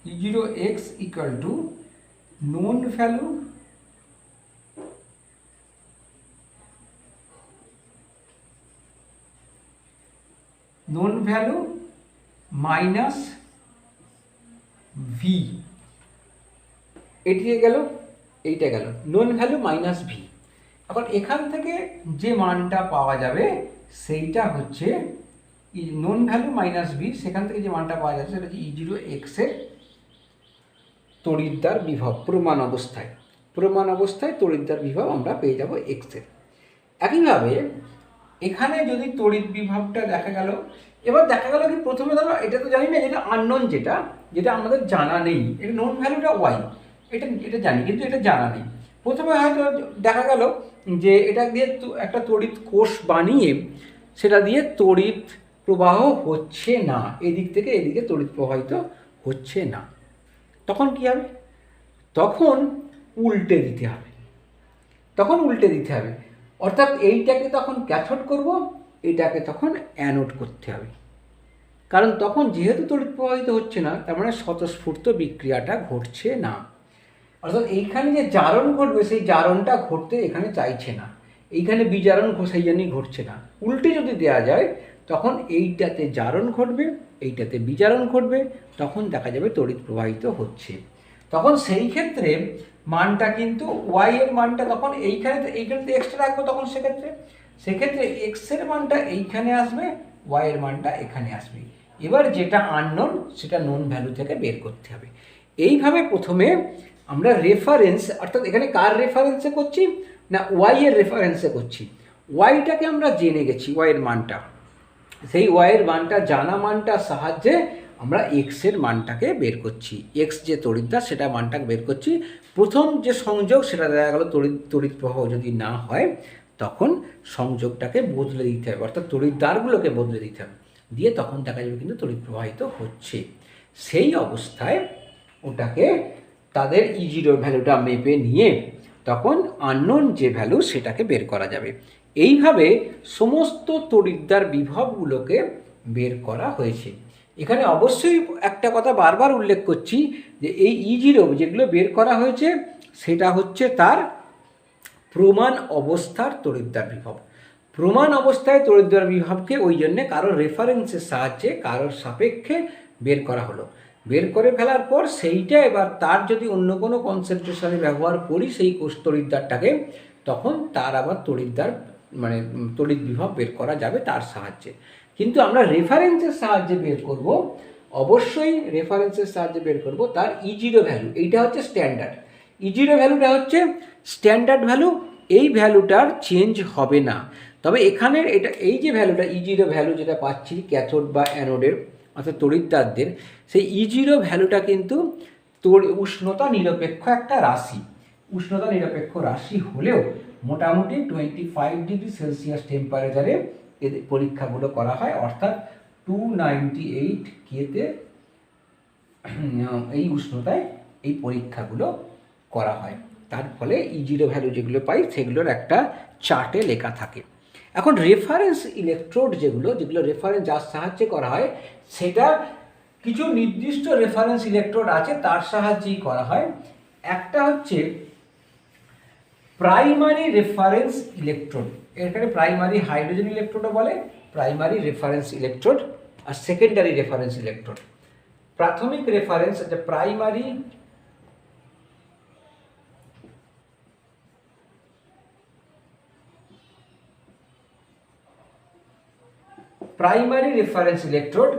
Speaker 1: E0 x equal to known value minus V, এটি গেল, এইটা গেল, নোন ভ্যালু মাইনাস ভি। এখন এখান থেকে যে মানটা পাওয়া যাবে সেইটা হচ্ছে নোন ভ্যালু মাইনাস ভি, সেখান থেকে যে মানটা পাওয়া যাচ্ছে সেটা হচ্ছে E0 এক্সের তড়িৎদ্বার বিভব, প্রমাণ অবস্থায় তড়িৎদ্বার বিভব আমরা পেয়ে যাব এক্সের। একইভাবে এখানে যদি তড়িৎ বিভবটা দেখা গেল, এবার দেখা গেল কি, প্রথমে ধরো এটা তো জানি না, যেটা আননোন, যেটা আমাদের জানা নেই, এটা নোন ভ্যালুটা ওয়াই, এটা জানি কিন্তু এটা জানা নেই। প্রথমে হয়তো দেখা গেল যে এটা দিয়ে একটা তড়িৎ কোষ বানিয়ে সেটা দিয়ে তড়িৎ প্রবাহ হচ্ছে না, এদিক থেকে এদিকে তড়িৎ প্রবাহিত হচ্ছে না, তখন কি হবে, তখন উল্টে দিতে হবে, অর্থাৎ এইটাকে তখন ক্যাথোড করব, এটাকে তখন অ্যানোড করতে হবে, কারণ তখন যেহেতু তড়িৎ প্রবাহিত হচ্ছে না, তার মানে স্বতঃস্ফূর্ত বিক্রিয়াটা ঘটছে না, অর্থাৎ এইখানে যে জারণ ঘটবে সেই জারণটা ঘটতে এখানে চাইছে না, এইখানে বিজারণ সেই জন্যই ঘটছে না। উল্টে যদি দেওয়া যায় তখন এইটাতে জারণ ঘটবে, এইটাতে বিজারণ ঘটবে, তখন দেখা যাবে তড়িৎ প্রবাহিত হচ্ছে। তখন সেই ক্ষেত্রে মানটা কিন্তু ওয়াই এর মানটা তখন এইখানে এক্সট্রা রাখবো, তখন সেক্ষেত্রে এক্সের মানটা এইখানে আসবে, ওয়াই এর মানটা এখানে আসবে। এবার যেটা আননোন সেটা নোন ভ্যালু থেকে বের করতে হবে। এইভাবে প্রথমে আমরা রেফারেন্স, অর্থাৎ এখানে কার রেফারেন্সে করছি না, ওয়াই এর রেফারেন্সে করছি। ওয়াইটাকে আমরা জেনে গেছি, ওয়াইয়ের মানটা, সেই ওয়াইয়ের মানটা জানা মানটার সাহায্যে আমরা এক্সের মানটাকে বের করছি, এক্স যে তড়িৎদ্বার সেটা মানটাকে বের করছি। প্রথম যে সংযোগ সেটা দেখা গেল তড়িৎ প্রবাহ যদি না হয় তখন সংযোগটাকে বদলে দিতে হবে, অর্থাৎ তড়িৎদ্বারগুলোকে বদলে দিতে হবে, দিয়ে তখন দেখা যাবে কিন্তু তড়িৎ প্রবাহিত হচ্ছে। সেই অবস্থায় ওটাকে তাদের E0 ভ্যালুটা মেপে নিয়ে তখন আননোন যে ভ্যালু সেটাকে বের করা যাবে। এইভাবে সমস্ত তড়িৎদ্বার বিভবগুলোকে বের করা হয়েছে। এখানে অবশ্যই একটা কথা বারবার উল্লেখ করছি যে এই E0 যেগুলো বের করা হয়েছে সেটা হচ্ছে তার প্রমাণ অবস্থার তড়িৎদ্বার বিভব। প্রমাণ অবস্থায় তড়িৎদ্বার বিভবকে ওই জন্যে কারোর রেফারেন্সের সাহায্যে, কারোর সাপেক্ষে বের করা হলো। বের করে ফেলার পর সেইটা এবার তার যদি অন্য কোনো কনসেন্ট্রেশনে ব্যবহার করি সেই কোষ তড়িৎদ্বারটাকে, তখন তার আবার তড়িৎদ্বার মানে তড়িৎ বিভব বের করা যাবে তার সাহায্যে। কিন্তু আমরা রেফারেন্সের সাহায্যে বের করব, অবশ্যই রেফারেন্সের সাহায্যে বের করব তার E0 ভ্যালু। এইটা হচ্ছে স্ট্যান্ডার্ড, E0 ভ্যালুটা হচ্ছে স্ট্যান্ডার্ড ভ্যালু, এই ভ্যালুটার চেঞ্জ হবে না। তবে এখানের এটা এই যে ভ্যালুটা E0 ভ্যালু যেটা পাচ্ছি ক্যাথোড বা অ্যানোডের অর্থাৎ তড়িৎদ্বারদের, সেই E0 ভ্যালুটা কিন্তু উষ্ণতা নিরপেক্ষ একটা রাশি। উষ্ণতা নিরপেক্ষ রাশি হলেও মোটামুটি 25°C টেম্পারেচারে এদের পরীক্ষাগুলো করা হয়, অর্থাৎ 298 কেতে এই উষ্ণতায় এই পরীক্ষাগুলো করা হয়। তার ফলে E0 ভ্যালু যেগুলো পাই সেগুলোর একটা চার্টে লেখা থাকে। এখন রেফারেন্স ইলেকট্রোড যেগুলো রেফারেন্স যার সাহায্যে করা হয়, সেটা কিছু নির্দিষ্ট রেফারেন্স ইলেকট্রোড আছে তার সাহায্যেই করা হয়। একটা হচ্ছে প্রাইমারি রেফারেন্স ইলেকট্রোড, এখানে প্রাইমারি হাইড্রোজেন ইলেকট্রোডও বলে, প্রাইমারি রেফারেন্স ইলেকট্রোড, আর সেকেন্ডারি রেফারেন্স ইলেকট্রোড। প্রাথমিক রেফারেন্স যে প্রাইমারি রেফারেন্স ইলেকট্রোড,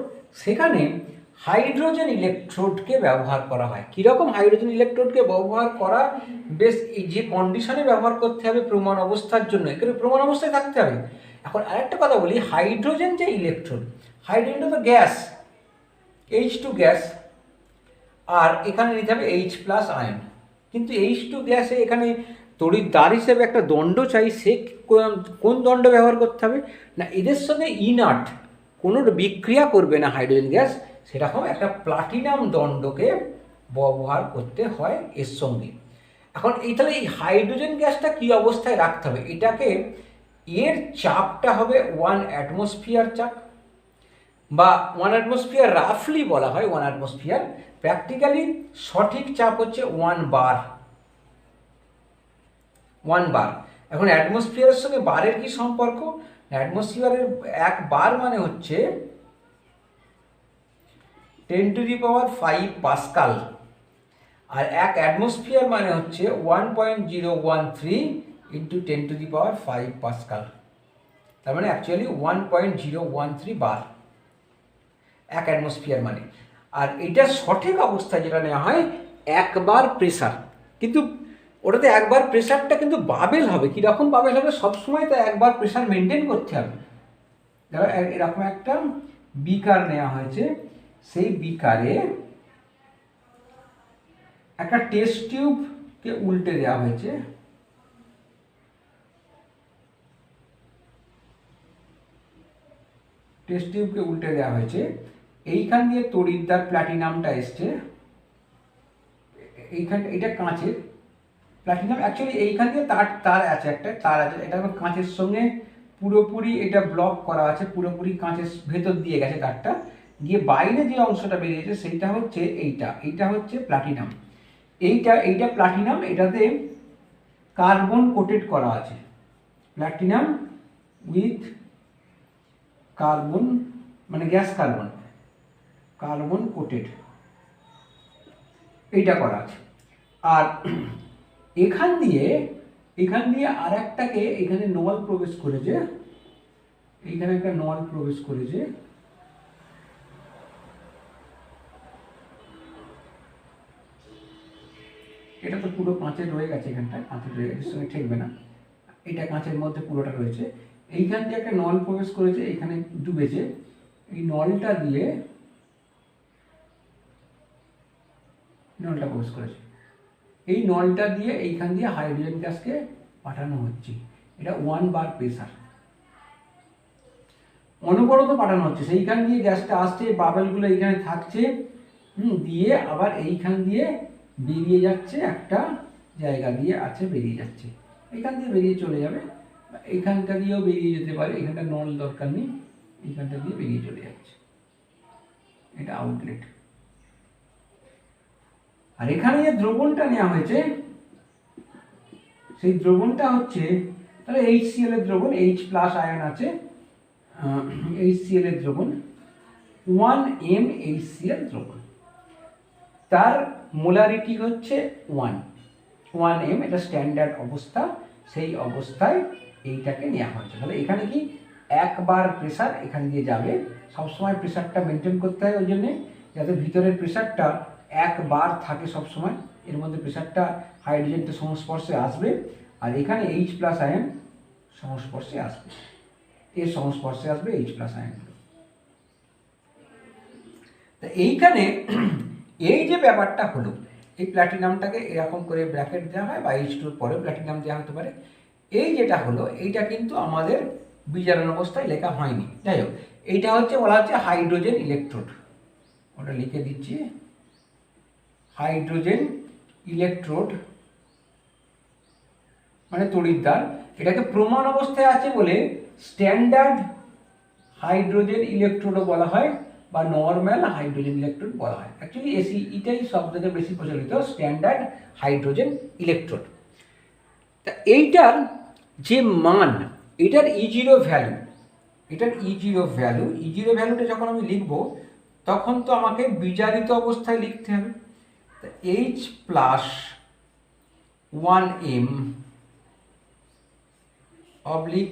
Speaker 1: সেখানে হাইড্রোজেন ইলেকট্রোডকে ব্যবহার করা হয়। কীরকম হাইড্রোজেন ইলেকট্রোডকে ব্যবহার করা, বেশ এই যে কন্ডিশনে ব্যবহার করতে হবে প্রমাণ অবস্থার জন্য, এখানে প্রমাণ অবস্থায় থাকতে হবে। এখন আরেকটা কথা বলি, হাইড্রোজেন যে ইলেকট্রোড, হাইড্রোজেনটা তো গ্যাস, H2 গ্যাস, আর এখানে নিতে হবে H+ আয়ন। কিন্তু H2 গ্যাসে এখানে তড়িৎদ্বার হিসেবে একটা দণ্ড চাই, সে কোন দণ্ড ব্যবহার করতে হবে না, এদের সঙ্গে ইনার্ট কোনো বিক্রিয়া করবে না হাইড্রোজেন গ্যাস, সেরকম একটা প্লাটিনাম দণ্ডকে ব্যবহার করতে হয় এর সঙ্গে। এখন তাহলে এই হাইড্রোজেন গ্যাসটা কী অবস্থায় রাখতে হবে, এটাকে এর চাপটা হবে 1 অ্যাটমসফিয়ার চাপ, বা 1 অ্যাটমসফিয়ার রাফলি বলা হয় 1 অ্যাটমসফিয়ার, প্র্যাকটিক্যালি সঠিক চাপ হচ্ছে 1 বার। এখন অ্যাটমসফিয়ারের সঙ্গে বারের কি সম্পর্ক, অ্যাটমসফিয়ারের 1 বার মানে হচ্ছে 10⁵ পাস্কাল, আর 1 অ্যাটমসফিয়ার মানে হচ্ছে 1.013 × 10⁵ পাস্কাল, তার মানে অ্যাকচুয়ালি 1.013 বার 1 অ্যাটমসফিয়ার মানে। আর এটা সঠিক অবস্থায় যেটা নেওয়া হয় 1 বার প্রেসার, কিন্তু ওটাতে 1 বার প্রেসারটা কিন্তু বাবেল হবে। কীরকম বাবেল হবে, সবসময় তো 1 বার প্রেসার মেনটেন করতে হবে। ধরো এরকম একটা বিকার নেওয়া হয়েছে, সেই বিকারে একটা টেস্ট টিউবকে উল্টে দেওয়া হয়েছে, এইখান দিয়ে তড়িৎদ্বার প্ল্যাটিনামটা এসছে, এইখান এটা কাঁচের প্ল্যাটিনাম, অ্যাকচুয়ালি এইখান দিয়ে তার আছে, একটা তার আছে, এটা কাঁচের সঙ্গে পুরোপুরি এটা ব্লক করা আছে, পুরোপুরি কাঁচের ভেতর দিয়ে গেছে তারটা, গিয়ে বাইরে যে অংশটা বেরিয়েছে সেইটা হচ্ছে এইটা হচ্ছে প্ল্যাটিনাম। এইটা প্ল্যাটিনাম, এটাতে কার্বন কোটেড করা আছে, প্ল্যাটিনাম উইথ কার্বন মানে গ্যাস কার্বন কোটেড, এইটা করা আছে। আর এখান দিয়ে আর একটাকে এখানে নল প্রবেশ করেছে, এইখানে একটা নল প্রবেশ করেছে, এটা তো পুরো কাঁচের রয়ে গেছে, এখানটায় কাঁচের রয়ে গেছে, সঙ্গে ঠেকবে না, এটা কাঁচের মধ্যে পুরোটা রয়েছে। এইখান দিয়ে একটা নল প্রবেশ করেছে, এখানে ডুবেছে, এই নলটা প্রবেশ করেছে, এই নলটা দিয়ে এইখান দিয়ে হাইড্রোজেন গ্যাসকে পাঠানো হচ্ছে। এটা 1 বার প্রেসার, অনবরত পাঠানো হচ্ছে, সেইখান দিয়ে গ্যাসটা আসছে, বাবেলগুলো এইখানে থাকছে, দিয়ে আবার এইখান দিয়ে বেরিয়ে যাচ্ছে, একটা জায়গা দিয়ে আছে বেরিয়ে যাচ্ছে, এইখান দিয়ে বেরিয়ে চলে যাবে, এইখানটা দিয়েও বেরিয়ে যেতে পারে, এখানটা নল দরকার নেই, এইখানটা দিয়ে বেরিয়ে চলে যাচ্ছে, এটা আউটলেট। আর এখানে যে দ্রবণটা নেওয়া হয়েছে, সেই দ্রবণটা হচ্ছে তাহলে HCl এর দ্রবণ, H+ আয়ন আছে, HCl এর দ্রবণ 1m HCl দ্রবণ, তার মোলারিটি হচ্ছে 1m, এটা স্ট্যান্ডার্ড অবস্থা। সেই অবস্থায় এইটাকে নেওয়া হয়েছে। তাহলে এখানে কি একবার প্রেসার এখান দিয়ে যাবে, সবসময় প্রেসারটা মেনটেন করতে হয়, ওই জন্যে যাতে ভিতরের প্রেসারটা একবার থাকে সবসময়, এর মধ্যে প্রেসারটা হাইড্রোজেনটা সংস্পর্শে আসবে, আর এখানে H প্লাস আয়ন সংস্পর্শে আসবে, এর সংস্পর্শে আসবে H প্লাস আয়নগুলো। তা এইখানে এই যে ব্যাপারটা হলো, এই প্ল্যাটিনামটাকে এরকম করে ব্র্যাকেট দেওয়া হয়, বা H2 পরেও প্ল্যাটিনাম দেওয়া হতে পারে। এই যেটা হলো এইটা কিন্তু আমাদের বিজারণ অবস্থায় লেখা হয়নি, যাই হোক এইটা হচ্ছে বলা হচ্ছে হাইড্রোজেন ইলেকট্রোড, ওটা লিখে দিচ্ছি, হাইড্রোজেন ইলেকট্রোড মানে তড়িৎদ্বার। এটাকে প্রমাণ অবস্থায় আছে বলে স্ট্যান্ডার্ড হাইড্রোজেন ইলেকট্রোডও বলা হয়, বা নর্মাল হাইড্রোজেন ইলেকট্রোড বলা হয়। অ্যাকচুয়ালি এটাই সব থেকে বেশি প্রচলিত, স্ট্যান্ডার্ড হাইড্রোজেন ইলেকট্রোড। তা এইটার যে মান, এটার E0 ভ্যালু, এটার E0 ভ্যালুটা যখন আমি লিখব তখন তো আমাকে বিজারিত অবস্থায় লিখতে হবে। H plus 1m oblique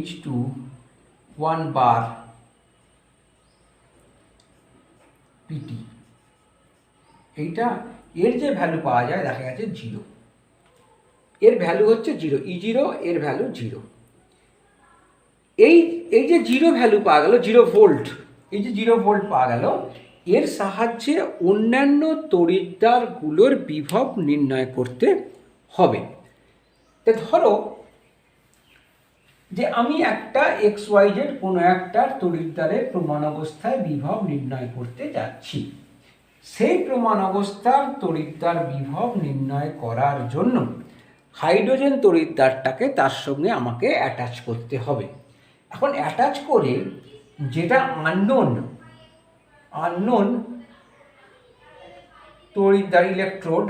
Speaker 1: H2 1 বার PT, এইটা এর যে ভ্যালু পাওয়া যায় দেখা গেছে 0, এর ভ্যালু হচ্ছে 0, E0 এর ভ্যালু 0। এই যে 0 ভ্যালু পাওয়া গেল, 0 ভোল্ট, এই যে 0 ভোল্ট পাওয়া গেল, এর সাহায্যে অন্যান্য তড়িৎদ্বারগুলোর বিভব নির্ণয় করতে হবে। তো ধরো যে আমি একটা XYZ কোনো একটা তড়িৎদ্বারের প্রমাণ অবস্থায় বিভব নির্ণয় করতে যাচ্ছি। সেই প্রমাণ অবস্থার তড়িৎদ্বার বিভব নির্ণয় করার জন্য হাইড্রোজেন তড়িৎদ্বারটাকে তার সঙ্গে আমাকে অ্যাটাচ করতে হবে। এখন অ্যাটাচ করে যেটা আননোন তড়িৎদ্বার ইলেকট্রোড,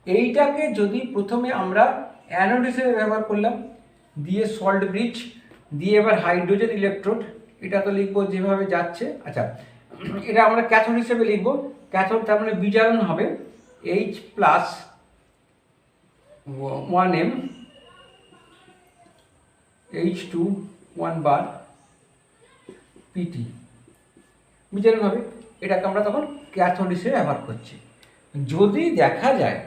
Speaker 1: এইটাকে যদি প্রথমে আমরা অ্যানোড হিসেবে ব্যবহার করলাম, দিয়ে সল্ট ব্রিজ দিয়ে এবার হাইড্রোজেন ইলেকট্রোড, এটা তো লিখবো যেভাবে যাচ্ছে। আচ্ছা, এটা আমরা ক্যাথোড হিসেবে লিখবো, ক্যাথোড তার মানে বিজারণ হবে H প্লাস 1m H2 1 বার PT, বিজারণ হবে। এটাকে আমরা তখন ক্যাথোড হিসেবে ব্যবহার করছি। যদি দেখা যায়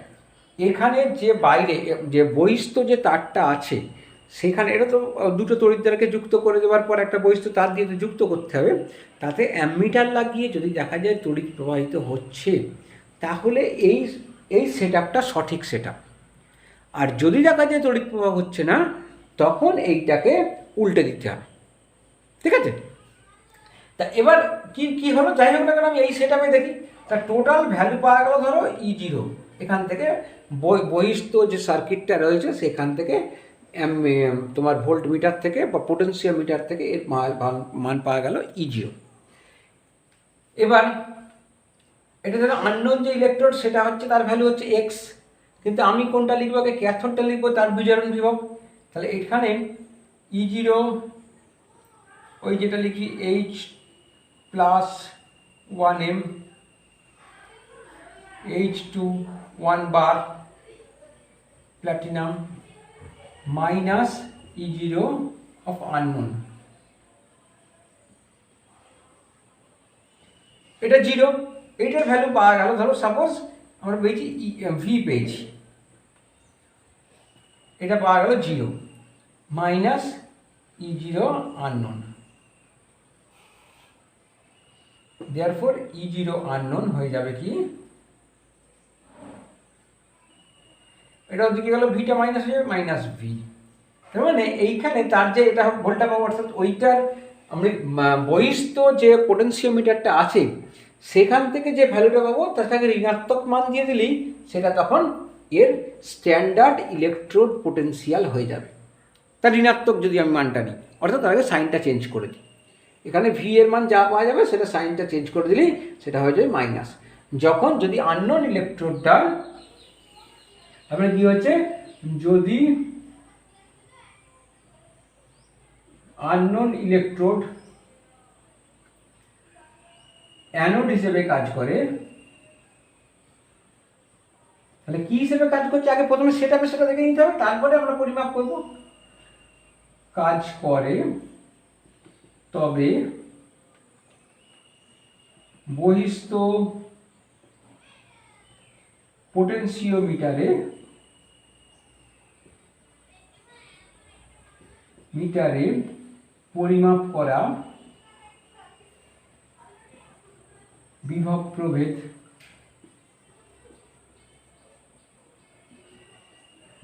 Speaker 1: এখানে যে বাইরে যে বহিস্থ যে তারটা আছে সেখানে, এটা তো দুটো তড়িৎদ্বারকে যুক্ত করে দেওয়ার পর একটা বহিস্থ তার দিয়ে যুক্ত করতে হবে, তাতে অ্যামিটার লাগিয়ে যদি দেখা যায় তড়িৎ প্রবাহিত হচ্ছে, তাহলে এই সেট আপটা সঠিক সেট আপ। আর যদি দেখা যায় তড়িৎ প্রবাহ হচ্ছে না, তখন এইটাকে উল্টে দিতে হবে, ঠিক আছে? তা এবার কি হলো, যাই হোক না কেন আমি এই সেট আপে দেখি, তা টোটাল ভ্যালু পাওয়া গেল ধরো E0, এখান থেকে বহিস্থ যে সার্কিটটা রয়েছে সেখান থেকে তোমার ভোল্ট মিটার থেকে বা পোটেনশিয়াল মিটার থেকে এর মান পাওয়া গেল E0। এবার এটা যেন আননোন যে ইলেকট্রোড সেটা হচ্ছে, তার ভ্যালু হচ্ছে x, কিন্তু আমি কোনটা লিখবো, আগে ক্যাথোডটা লিখবো, তার বিজারণ বিভব। তাহলে এখানে E0 ওই যেটা লিখি H plus 1m H2 1 bar platinum minus E0 of unknown, এটা 0, এইটার ভ্যালু পাওয়া গেল। ধরো সাপোজ আমরা পেয়েছি V পেয়েছি, এটা পাওয়া গেল 0 minus E0 unknown, therefore E0 unknown হয়ে যাবে কি, এটা ওদিকে গেল, ভিটা মাইনাস হয়ে যাবে মাইনাস ভি। তার মানে এইখানে তার যে এটা ভোল্টটা পাবো, অর্থাৎ ওইটার আমি বহিস্থ যে পোটেনশিওমিটারটা আছে সেখান থেকে যে ভ্যালুটা পাবো তার সঙ্গে ঋণাত্মক মান দিয়ে দিলেই সেটা তখন এর স্ট্যান্ডার্ড ইলেকট্রোড পোটেনশিয়াল হয়ে যাবে। তার ঋণাত্মক যদি আমি মানটা নিই, অর্থাৎ তার আগে সাইনটা চেঞ্জ করে দিই, এখানে ভি এর মান যা পাওয়া যাবে সেটা সাইনটা চেঞ্জ করে দিলেই সেটা হয়ে যাবে মাইনাস। যখন যদি আননোন ইলেকট্রোডটা, তারপরে কি হচ্ছে, যদি আননোন ইলেকট্রোড অ্যানোড হিসেবে কাজ করে, তাহলে কি হিসেবে কাজ করছে আগে প্রথমে সেটা দেখে নিতে হবে, তারপরে আমরা পরিমাপ করব। কাজ করে তবে বহিস্থ পোটেনশিওমিটারে পরিমাপ করা বিভব প্রভেদ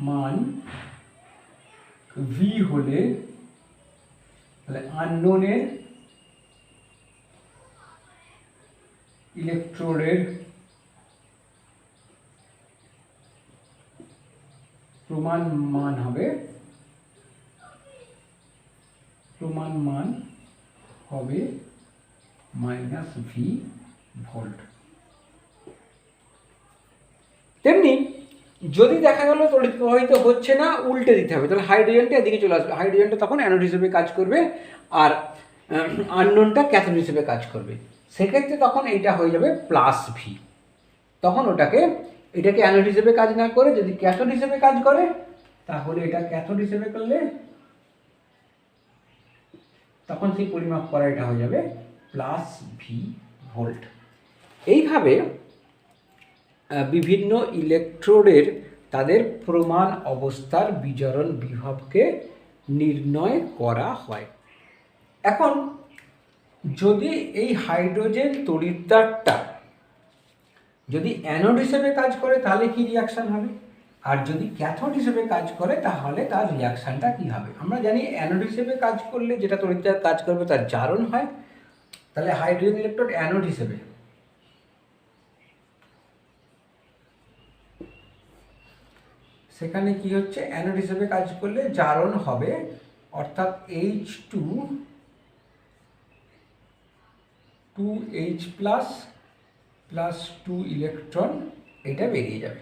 Speaker 1: মান ভি হলে তাহলে আননোনের ইলেকট্রোডের প্রমাণ মান হবে -V ভোল্ট। তেমনি যদি দেখা গেল তড়িৎ প্রবাহিত হচ্ছে না, উল্টে দিতে হবে, তাহলে হাইড্রোজেনটা এদিকে চলে আসবে, হাইড্রোজেনটা তখন অ্যানোড হিসেবে কাজ করবে আর আননোনটা ক্যাথোড হিসেবে কাজ করবে। সেক্ষেত্রে তখন এইটা হয়ে যাবে +V। তখন এটাকে অ্যানোড হিসেবে কাজ না করে যদি ক্যাথোড হিসেবে কাজ করে, তাহলে এটা ক্যাথোড হিসেবে করলে তখন সেই পরিমাপ করা এটা হয়ে যাবে +V ভোল্ট। এইভাবে বিভিন্ন ইলেকট্রোডের তাদের প্রমাণ অবস্থার বিজারণ বিভবকে নির্ণয় করা হয়। এখন যদি এই হাইড্রোজেন তড়িৎদ্বারটা যদি অ্যানোড হিসেবে কাজ করে তাহলে কি রিয়াকশান হবে, আর যদি ক্যাথোড হিসেবে কাজ করে তাহলে তার রিয়াকশানটা কী হবে। আমরা জানি অ্যানোড হিসেবে কাজ করলে যেটা তড়িৎদ্বার কাজ করবে তার জারণ হয়, তাহলে হাইড্রোজেন ইলেকট্রোড অ্যানোড হিসেবে, সেখানে কি হচ্ছে অ্যানোড হিসেবে কাজ করলে জারণ হবে, অর্থাৎ H2 +2 ইলেকট্রন এটা বেরিয়ে যাবে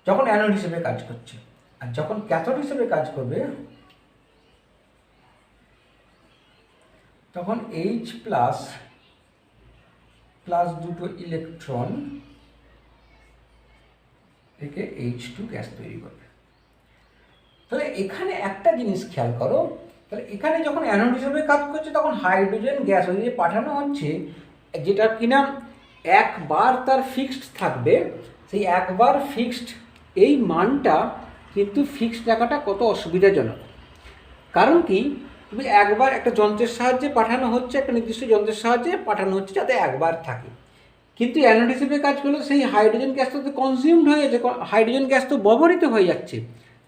Speaker 1: যখন অ্যানোড হিসেবে কাজ করছে। আর যখন ক্যাথোড হিসেবে কাজ করবে তখন H+ দুটো ইলেকট্রন থেকে H2 গ্যাস তৈরি করবে। তাহলে এখানে একটা জিনিস খেয়াল করো, তাহলে এখানে যখন অ্যানোড হিসেবে কাজ করছে তখন হাইড্রোজেন গ্যাস ওই যে পাঠানো হচ্ছে, যেটা কিনা একবার তার ফিক্সড থাকবে, সেই একবার ফিক্সড এই মানটা কিন্তু ফিক্সড রাখাটা কত অসুবিধাজনক। কারণ কি, তুমি একবার একটা যন্ত্রের সাহায্যে পাঠানো হচ্ছে, একটা নির্দিষ্ট যন্ত্রের সাহায্যে পাঠানো হচ্ছে যাতে একবার থাকে, কিন্তু অ্যানোড হিসেবে কাজ করলে সেই হাইড্রোজেন গ্যাস তো কনজিউমড হয়ে যাচ্ছে, হাইড্রোজেন গ্যাস তো ব্যবহৃত হয়ে যাচ্ছে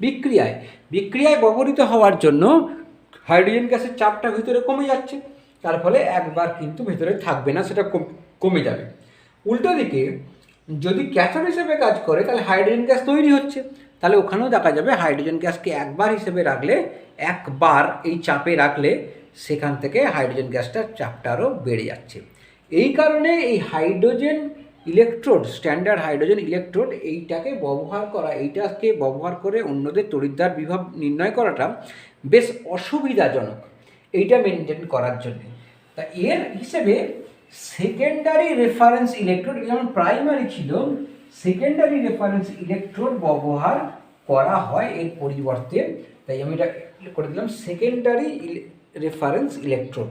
Speaker 1: বিক্রিয়ায় ব্যবহৃত হওয়ার জন্য হাইড্রোজেন গ্যাসের চাপটা ভিতরে কমে যাচ্ছে, তার ফলে একবার কিন্তু ভেতরে থাকবে না, সেটা কমে যাবে। উল্টো দিকে যদি ক্যাথোড হিসেবে কাজ করে তাহলে হাইড্রোজেন গ্যাস তৈরি হচ্ছে, তাহলে ওখানেও দেখা যাবে হাইড্রোজেন গ্যাসকে একবার হিসেবে রাখলে, একবার এই চাপে রাখলে সেখান থেকে হাইড্রোজেন গ্যাসটার চাপটা আরও বেড়ে যাচ্ছে। এই কারণে এই hydrogen electrode, standard hydrogen electrode এইটাকে ব্যবহার করে অন্যদের তড়িৎদ্বার বিভব নির্ণয় করাটা বেশ অসুবিধাজনক, এইটা মেনটেন করার জন্য। তা এর হিসেবে সেকেন্ডারি রেফারেন্স ইলেকট্রোড, যেমন প্রাইমারি ছিল, সেকেন্ডারি রেফারেন্স ইলেকট্রোড ব্যবহার করা হয় এর পরিবর্তে। তাই আমি এটা করে দিলাম সেকেন্ডারি রেফারেন্স ইলেকট্রোড।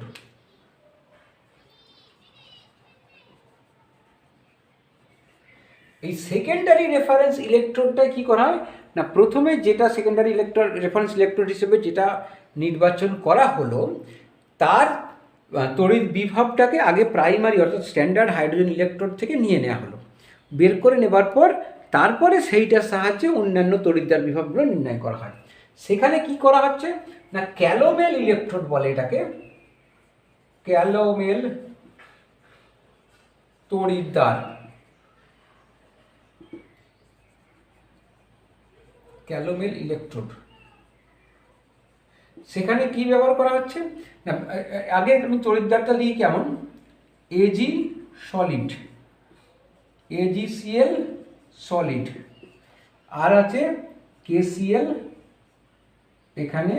Speaker 1: এই সেকেন্ডারি রেফারেন্স ইলেকট্রোডটা কী করা হয় না, প্রথমে যেটা সেকেন্ডারি রেফারেন্স ইলেকট্রোড হিসেবে যেটা নির্বাচন করা হলো, তার তড়িৎ বিভবটাকে আগে প্রাইমারি অর্থাৎ স্ট্যান্ডার্ড হাইড্রোজেন ইলেকট্রোড থেকে নিয়ে নেওয়া হলো। বের করে নেবার পর তারপরে সেইটার সাহায্যে অন্যান্য তড়িৎদ্বার বিভবগুলো নির্ণয় করা হয়। সেখানে কি করা হচ্ছে না, ক্যালোমেল ইলেকট্রোড বলে এটাকে, ক্যালোমেল তড়িৎদ্বার, ক্যালোমেল ইলেকট্রোড। সেখানে কি ব্যবহার করা হচ্ছে না, আগে আমি তড়িৎদ্বারটা লিখি কেমন, Ag সলিড, AgCl সলিড, আর আছে KCl এখানে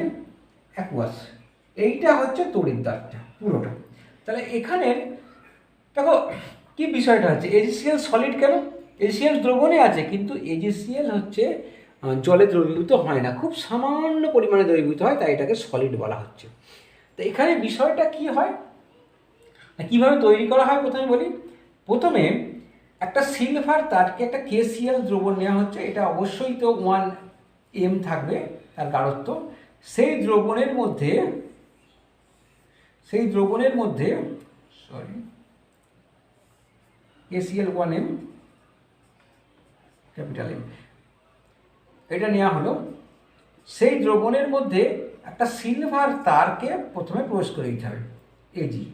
Speaker 1: অ্যাকুয়াস, এইটা হচ্ছে তড়িৎদ্বারটা পুরোটা। তাহলে এখানে দেখো কি বিষয়টা হচ্ছে, AgCl সলিড কেন, এজিসিএল দ্রবণে আছে, কিন্তু এজিসিএল হচ্ছে জলে দ্রবীভূত হয় না, খুব সামান্য পরিমাণে দ্রবীভূত হয়, তাই এটাকে সলিড বলা হচ্ছে। তো এখানে বিষয়টা কি হয়, কিভাবে তৈরি করা হয় প্রথমে বলি। প্রথমে একটা সিলভার তারকে একটা কেসিএল দ্রবণ নেওয়া হচ্ছে, এটা অবশ্যই তো 1 m থাকবে তার গাঢ়ত্ব। সেই দ্রবণের মধ্যে sorry KCL 1 m capital M এটা নেওয়া হলো। সেই দ্রবণের মধ্যে একটা সিলভার তারকে প্রথমে প্রবেশ করে দিতে হবে, এজি।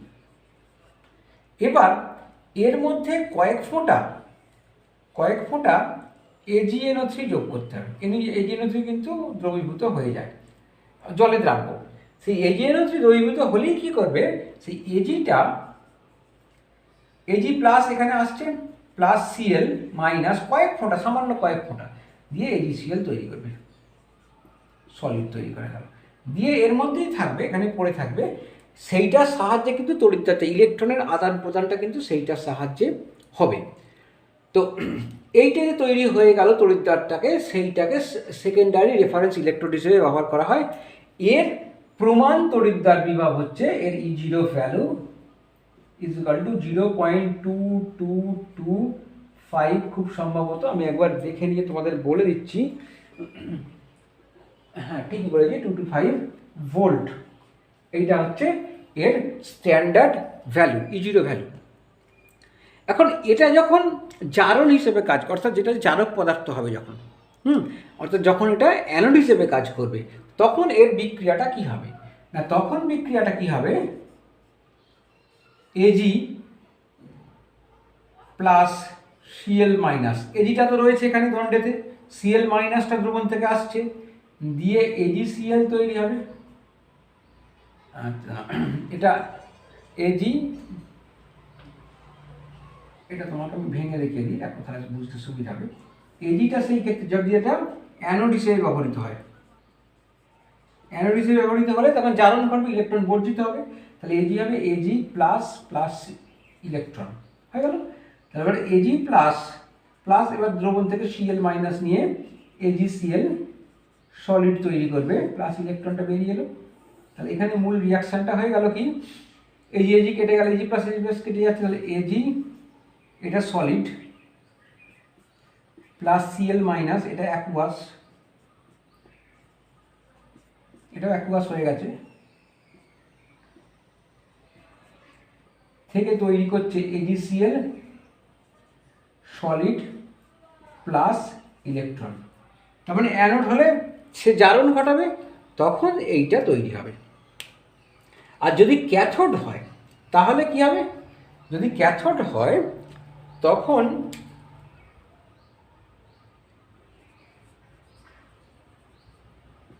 Speaker 1: এবার এর মধ্যে কয়েক ফোঁটা AgNO3 যোগ করতে হবে। AgNO3 কিন্তু দ্রবীভূত হয়ে যায়, জলে দ্রাব্য। সেই AgNO3 দ্রবীভূত হলেই কি করবে, সেই Ag প্লাস এখানে আসছে, প্লাস Cl মাইনাস সামান্য কয়েক ফোঁটা দিয়ে AgCl তৈরি করবে, সলিড তৈরি করে গেল। দিয়ে এর মধ্যেই থাকবে, এখানে পড়ে থাকবে, সেইটার সাহায্যে কিন্তু তড়িৎদ্বারটা, ইলেকট্রনের আদান প্রদানটা কিন্তু সেইটার সাহায্যে হবে। তো এইটা যে তৈরি হয়ে গেল তড়িৎদ্বারটাকে, সেইটাকে সেকেন্ডারি রেফারেন্স ইলেকট্রোড হিসেবে ব্যবহার করা হয়। এর প্রমাণ তড়িৎদ্বার বিভব হচ্ছে, এর E0 value is equal to 0.2225, খুব সম্ভবত, আমি একবার দেখে নিয়ে তোমাদের বলে দিচ্ছি। হ্যাঁ, ঠিক বলেছি, 225 ভোল্ট। এইটা হচ্ছে এর স্ট্যান্ডার্ড ভ্যালু, E0 ভ্যালু। এখন এটা যখন জারণ হিসেবে কাজ করে, অর্থাৎ যেটা জারক পদার্থ হবে যখন, অর্থাৎ যখন এটা অ্যানোড হিসেবে কাজ করবে, তখন এর বিক্রিয়াটা কি হবে না, তখন বিক্রিয়াটা কি হবে, Ag প্লাস Cl মাইনাস, এজিটা তো রয়েছে এখানে দণ্ডেতে, Cl মাইনাসটা দ্রবণ থেকে আসছে, দিয়ে AgCl তৈরি হবে। আচ্ছা, এটা Ag, এটা তোমাকে আমি ভেঙে রেখে দিই, দেখো তাহলে বুঝতে সুবিধা হবে। এজিটা সেই ক্ষেত্রে যদি এটা অ্যানোড হিসেবে ব্যবহৃত হয়, অ্যানোড হিসেবে ব্যবহৃত হলে তখন জারণ ঘটবে, ইলেকট্রন বর্জিত হবে, তাহলে এজি হবে Ag প্লাস প্লাস ইলেকট্রন হয়ে গেল। তারপর Ag প্লাস প্লাস, এবার দ্রবণ থেকে Cl মাইনাস নিয়ে AgCl সলিড তৈরি করবে, প্লাস ইলেকট্রনটা বেরিয়ে এলো। তাহলে এখানে মূল রিয়াকশানটা হয়ে গেল কি, Ag কেটে গেল, Ag প্লাস কেটে যাচ্ছে, তাহলে Ag এটা সলিড প্লাস Cl মাইনাস, এটা অ্যাকুয়াস, এটাও অ্যাকুয়াস হয়ে গেছে, থেকে তৈরি করছে AgCl সলিড প্লাস ইলেকট্রন। তার মানে অ্যানোড হলে সে জারণ ঘটাবে, তখন এইটা তৈরি হবে। আর যদি ক্যাথোড হয় তাহলে কি হবে, যদি ক্যাথোড হয় তখন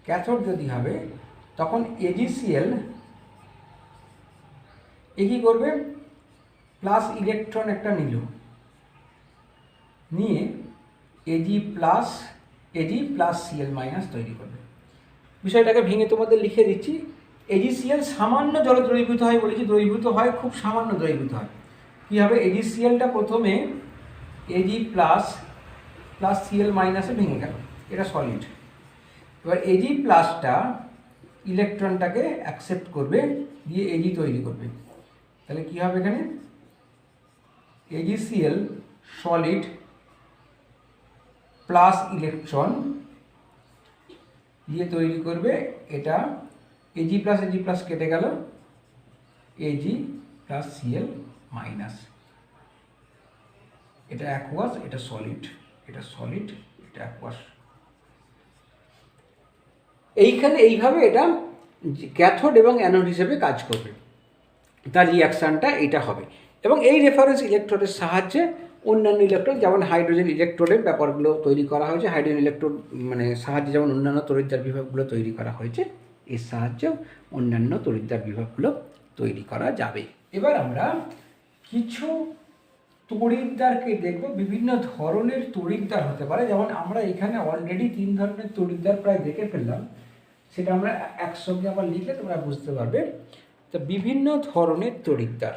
Speaker 1: ক্যাথোড যদি হবে তখন AgCl কি করবে, প্লাস ইলেকট্রন একটা নিল, নিয়ে Ag প্লাস Cl মাইনাস তৈরি করবে। বিষয়টাকে ভেঙে তোমাদের লিখে দিচ্ছি। AgCl সামান্য জলে দ্রবীভূত হয়, বলেছি দ্রবীভূত হয়, খুব সামান্য দ্রবীভূত হয়। কী হবে, AgClটা প্রথমে Ag প্লাস Cl মাইনাসে ভেঙে গেল, এটা সলিড। এবার Ag প্লাসটা ইলেকট্রনটাকে অ্যাকসেপ্ট করবে, দিয়ে Ag তৈরি করবে। তাহলে কী হবে, এখানে AgCl সলিড প্লাস ইলেকট্রন দিয়ে তৈরি করবে, এটা Ag প্লাস কেটে গেল, Ag প্লাস Cl মাইনাস, এটা অ্যাকুয়াস, এটা সলিড, এটা অ্যাকুয়াস। এইভাবে এটা ক্যাথোড এবং অ্যানোড হিসেবে কাজ করবে, তার রিয়াকশানটা এটা হবে। এবং এই রেফারেন্স ইলেকট্রোডের সাহায্যে অন্যান্য ইলেকট্রোড, যেমন হাইড্রোজেন ইলেকট্রোডের ব্যাপারগুলো তৈরি করা হয়েছে, হাইড্রোজেন ইলেকট্রোড মানে সাহায্যে যেমন অন্যান্য তড়িৎদ্বার বিভাগগুলো তৈরি করা হয়েছে, এর সাহায্যেও অন্যান্য তড়িৎদ্বার বিভাগগুলো তৈরি করা যাবে। এবার আমরা কিছু তড়িৎদ্বারকে দেখব, বিভিন্ন ধরনের তড়িৎদ্বার হতে পারে। যেমন আমরা এখানে অলরেডি 3 ধরনের তড়িৎদ্বার প্রায় দেখে ফেললাম, সেটা আমরা একসঙ্গে আবার লিখলে তোমরা বুঝতে পারবে। তো বিভিন্ন ধরনের তড়িৎদ্বার,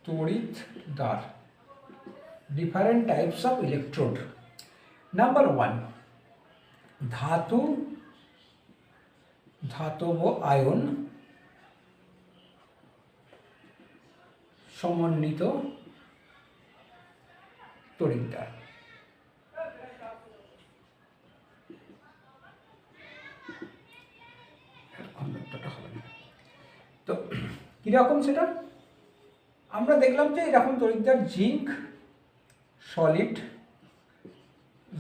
Speaker 1: তড়িৎদ্বার, different types of electrode. Number 1, ধাতব আয়ন সমন্বিত তড়িৎদ্বার। তো কীরকম সেটা আমরা দেখলাম যে এরকম তড়িৎদ্বার জিঙ্ক সলিড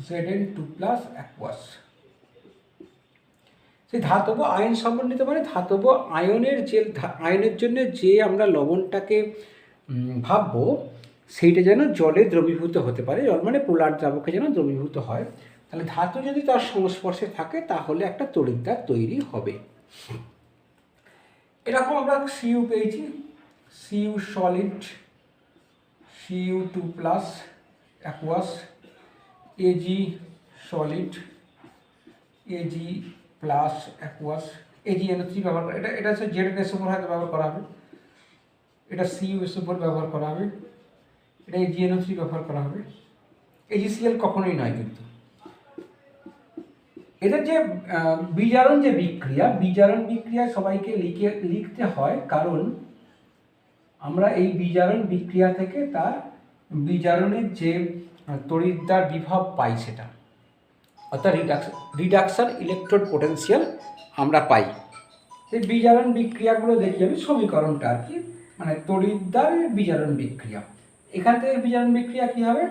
Speaker 1: Zn2+ অ্যাকুয়াস। সেই ধাতব আয়ন সমন্বিত মানে ধাতব আয়নের জন্য যে আমরা লবণটাকে ভাববো সেইটা যেন জলে দ্রবীভূত হতে পারে। জল মানে পোলার দ্রাবকে যেন দ্রবীভূত হয়। তাহলে ধাতু যদি তার সংস্পর্শে থাকে তাহলে একটা তড়িৎদ্বার তৈরি হবে। এরকম আমরা Cu পেয়েছি, Cu solid, Cu2+ aqueous, Ag solid, Ag+ aqueous, AgNO3 ব্যবহার করা, এটা হচ্ছে ZnSO4 হয়তো ব্যবহার করা হবে, এটা CuSO4 ব্যবহার করা হবে, এটা AgNO3 ব্যবহার করা হবে, AgCl কখনোই নয়। কিন্তু এদের যে বিজারণ যে বিক্রিয়া সবাইকে লিখতে হয়, কারণ আমরা এই বিজারণ বিক্রিয়া থেকে তার বিজারণের যে তড়িৎদ্বার বিভব পাই সেটা, অর্থাৎ রিডাকশন ইলেকট্রোড পোটেনশিয়াল আমরা পাই। সেই বিজারণ বিক্রিয়াগুলো দেখি আমি, সমীকরণটা আর কি, মানে তড়িৎদ্বারের বিজারণ বিক্রিয়া। এখান থেকে বিজারণ বিক্রিয়া কী হবে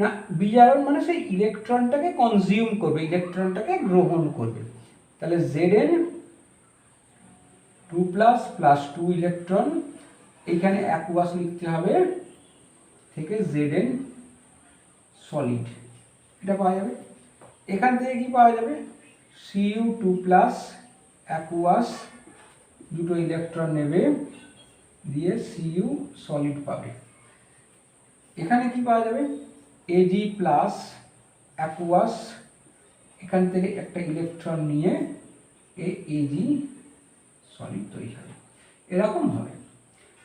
Speaker 1: না, বিজারণ মানে সেই ইলেকট্রনটাকে কনজিউম করবে, ইলেকট্রনটাকে গ্রহণ করবে। তাহলে Zn2+ + 2 ইলেকট্রন, এখানে অ্যাকুয়াস লিখতে হবে, থেকে Zn সলিড, এটা পাওয়া যাবে। এখান থেকে কি পাওয়া যাবে, Cu2+ অ্যাকুয়াস, দুটো ইলেকট্রন নেবে, দিয়ে Cu সলিড পাবে। এখানে কি পাওয়া যাবে, Ag+ অ্যাকুয়াস, এখান থেকে একটা ইলেকট্রন নিয়ে Ag সলিড তৈরি হবে। এরকম হবে।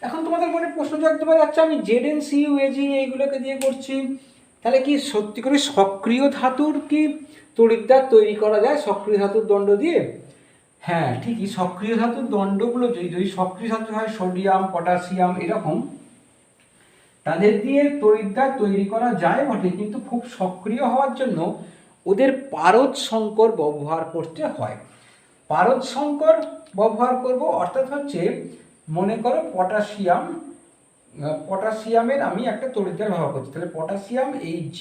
Speaker 1: এখন তোমাদের মনে প্রশ্ন জাগতে পারে, আচ্ছা আমি Zn Cu Ag এইগুলোকে দিয়ে করছি, তাহলে কি সত্যি করে সক্রিয় ধাতুর কি তড়িৎদ্বার তৈরি করা যায় সক্রিয় ধাতুর দণ্ড দিয়ে? হ্যাঁ ঠিকই, সক্রিয় ধাতুর দণ্ডগুলো যদি সক্রিয় ধাতু হয় সোডিয়াম, পটাশিয়াম এরকম, তাদের দিয়ে তড়িৎদ্বার তৈরি করা যায় বটে, কিন্তু খুব সক্রিয় হওয়ার জন্য ওদের পারদ সংকর ব্যবহার করতে হয়। পারদ সংকর ব্যবহার করব, অর্থাৎ হচ্ছে মনে করো পটাশিয়ামের আমি একটা তড়িৎদ্বার ব্যবহার করছি, তাহলে পটাশিয়াম Hg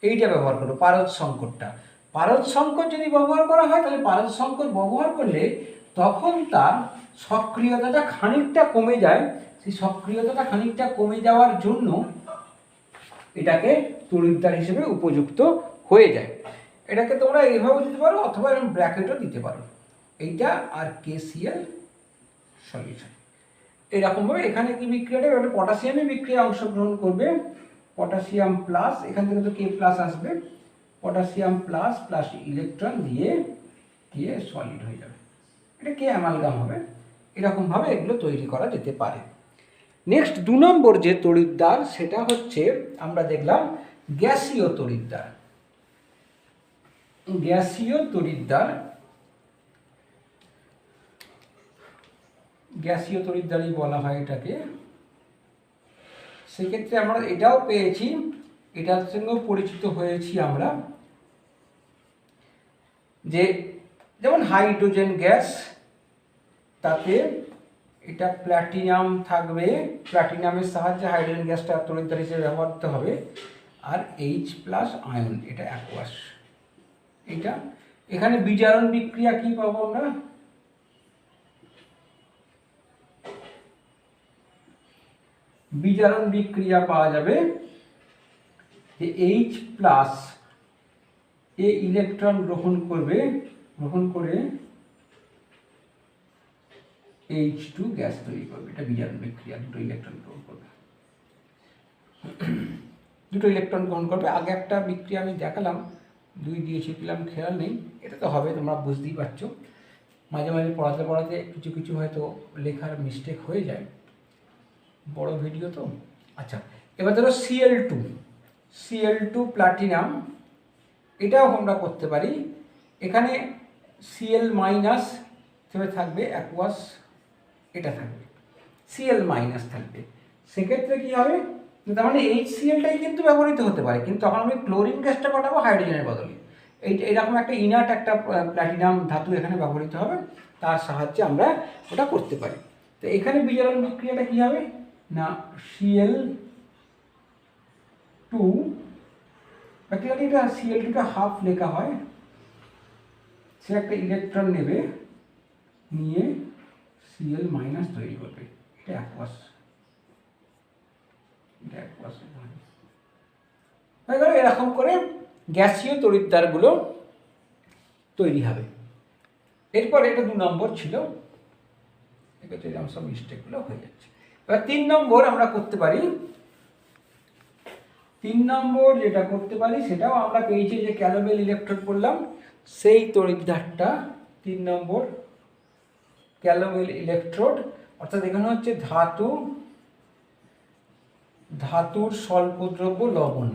Speaker 1: এইটা ব্যবহার করবো পারদ সংকরটা। পারদ সংকর যদি ব্যবহার করা হয়, তাহলে পারদ সংকর ব্যবহার করলে তখন তার সক্রিয়তাটা খানিকটা কমে যায়। সেই সক্রিয়তাটা খানিকটা কমে যাওয়ার জন্য এটাকে তড়িৎদ্বার হিসেবে উপযুক্ত হয়ে যায়। এটাকে তোমরা এইভাবে দিতে পারো, অথবা এরকম ব্র্যাকেটও দিতে পারো, এইটা আর KCl সলিউশন। এরকমভাবে এখানে কি বিক্রিয়াটা, একটা পটাশিয়ামের বিক্রিয়া অংশগ্রহণ করবে, পটাশিয়াম প্লাস, এখান থেকে তো K+ আসবে, পটাশিয়াম প্লাস ইলেকট্রন দিয়ে সলিড হয়ে যাবে, এটা K অ্যামালগাম হবে। এরকমভাবে এগুলো তৈরি করা যেতে পারে। নেক্সট 2 নম্বর যে তড়িৎদ্বার, সেটা হচ্ছে আমরা দেখলাম গ্যাসীয় তড়িৎদ্বার। গ্যাসীয় তড়িৎদ্বারই বলা হয় এটাকে। সেক্ষেত্রে আমরা এটাও পেয়েছি, এটার সঙ্গেও পরিচিত হয়েছি আমরা, যে যেমন হাইড্রোজেন গ্যাস, তাতে এটা প্ল্যাটিনাম থাকবে, প্ল্যাটিনামের সাহায্যে হাইড্রোজেন গ্যাসটা তড়িৎদ্বার হিসেবে ব্যবহৃত হবে, আর H+ আয়ন, এটা অ্যাকুয়াস। এটা এখানে বিজারণ বিক্রিয়া কি পাবো আমরা, বিজারণ বিক্রিয়া পাওয়া যাবে যে H+ এ ইলেকট্রন গ্রহণ করে H2 গ্যাস তৈরি করবে, এটা বিজারণ বিক্রিয়া, দুটো ইলেকট্রন গ্রহণ করবে। আগে একটা বিক্রিয়া আমি দেখালাম, 2 দিয়েছিলাম, খেয়াল নেই, এটা তো হবে, তোমরা বুঝতেই পারছো। মাঝে মাঝে পড়াতে কিছু হয়তো লেখার মিস্টেক হয়ে যায়, বড় ভিডিও তো। আচ্ছা, এবার ধরো Cl2 প্লাটিনাম, এটাও আমরা করতে পারি। এখানে Cl মাইনাস থাকবে অ্যাকুয়াস, এটা থাকবে Cl মাইনাস থাকবে। সেক্ষেত্রে কী হবে, তার মানে HClটাই কিন্তু ব্যবহৃত হতে পারে, কিন্তু তখন আমি ক্লোরিন গ্যাসটা পাঠাবো হাইড্রোজেনের বদলে। এইরকম একটা ইনার্ট একটা প্ল্যাটিনাম ধাতু এখানে ব্যবহৃত হবে, তার সাহায্যে আমরা ওটা করতে পারি। তো এখানে বিজারণ বিক্রিয়াটা কী হবে না, Cl2 অ্যাকচুয়ালি এটা Cl2টা হাফ লেখা হয়, সে একটা ইলেকট্রন নেবে, নিয়ে Cl মাইনাস তৈরি করবে, এটা অ্যাকুয়াস, এটা অ্যাকুয়াস হয়ে গেল। এরকম করে গ্যাসীয় তড়িৎদ্বারগুলো তৈরি হবে। এরপরে এটা 2 নম্বর ছিল, এক্ষেত্রে এরকম সব মিস্টেকগুলো হয়ে যাচ্ছে। এবার 3 নম্বর আমরা করতে পারি। 3 নম্বর যেটা করতে পারি সেটাও আমরা পেয়েছি, যে ক্যালোবেল ইলেকট্রোড বললাম, সেই তড়িৎদ্বারটা 3 নম্বর ক্যালোবেল ইলেকট্রোড। অর্থাৎ এখানে হচ্ছে ধাতুর স্বল্পদ্রব্য লবণ,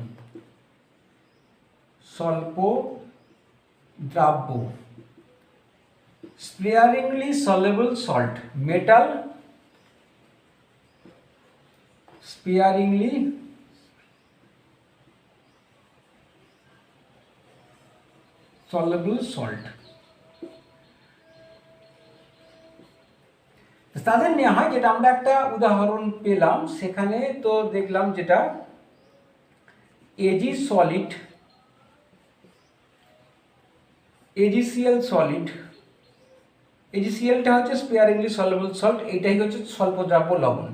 Speaker 1: স্বল্প দ্রাব্য, sparingly soluble salt, metal sparingly soluble salt, তাদের নেওয়া হয়। যেটা আমরা একটা উদাহরণ পেলাম, সেখানে তো দেখলাম যেটা এজি সলিড, AgCl সলিড, AgClটা হচ্ছে স্পেয়ারিংলি সলেবল সল্ট, এইটাই হচ্ছে স্বল্পদ্রাব্য লবণ।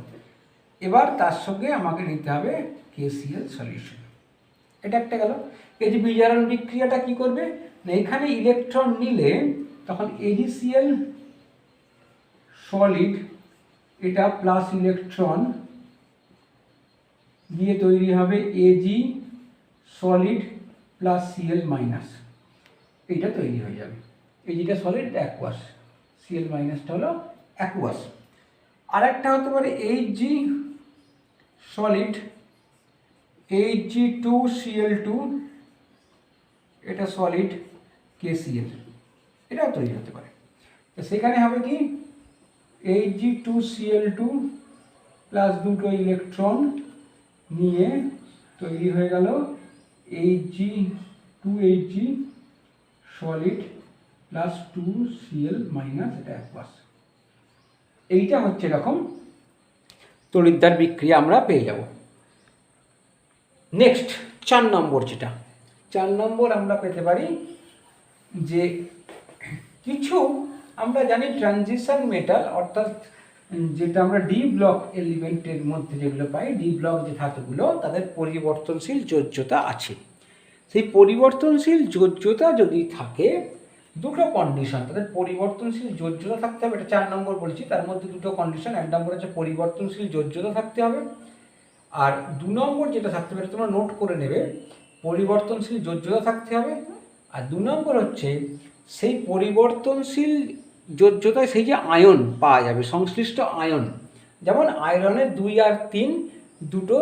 Speaker 1: এবার তার সঙ্গে আমাকে নিতে হবে KCl সলিউশন, এটা একটা গেল। এই যে বিজারণ বিক্রিয়াটা কি করবে না, এখানে ইলেকট্রন নিলে তখন AgCl সলিড, এটা প্লাস ইলেকট্রন দিয়ে তৈরি হবে Ag solid plus Cl minus, এইটা তৈরি হয়ে যাবে। Agটা সলিড, অ্যাকুয়াস, Cl মাইনাসটা হলো অ্যাকুয়াস। আর একটা হতে পারে Hg সলিড, Hg2Cl2, এটা সলিড KCl, এটাও তৈরি হতে পারে। তো সেখানে হবে কি, Hg2Cl2 প্লাস দুটো ইলেকট্রন নিয়ে তৈরি হয়ে গেল Hg2Hg solid plus 2Cl minus, এটা অ্যাকুয়াস। এইটা হচ্ছে এরকম তড়িৎদ্বার বিক্রিয়া আমরা পেয়ে যাব। নেক্সট 4 নম্বর, যেটা 4 নম্বর আমরা পেতে পারি যে কিছু আমরা জানি ট্রানজিশন মেটাল, অর্থাৎ যেটা আমরা ডি ব্লক এলিমেন্টের মধ্যে যেগুলো পাই, ডি ব্লক যে ধাতুগুলো, তাদের পরিবর্তনশীল যোজ্যতা আছে। সেই পরিবর্তনশীল যোজ্যতা যদি থাকে, দুটো কন্ডিশন, তাদের পরিবর্তনশীল যোজ্যতা থাকতে হবে, এটা 4 নম্বর বলছি, তার মধ্যে দুটো কন্ডিশন। 1 নম্বর হচ্ছে পরিবর্তনশীল যোজ্যতা থাকতে হবে, আর 2 নম্বর যেটা থাকতে হবে, তোমরা নোট করে নেবে, পরিবর্তনশীল যোজ্যতা থাকতে হবে। আর 2 নম্বর হচ্ছে সেই পরিবর্তনশীল যোজ্যতায় সেই যে আয়ন পাওয়া যাবে, সংশ্লিষ্ট আয়ন, যেমন আয়রনের 2 আর 3 দুটো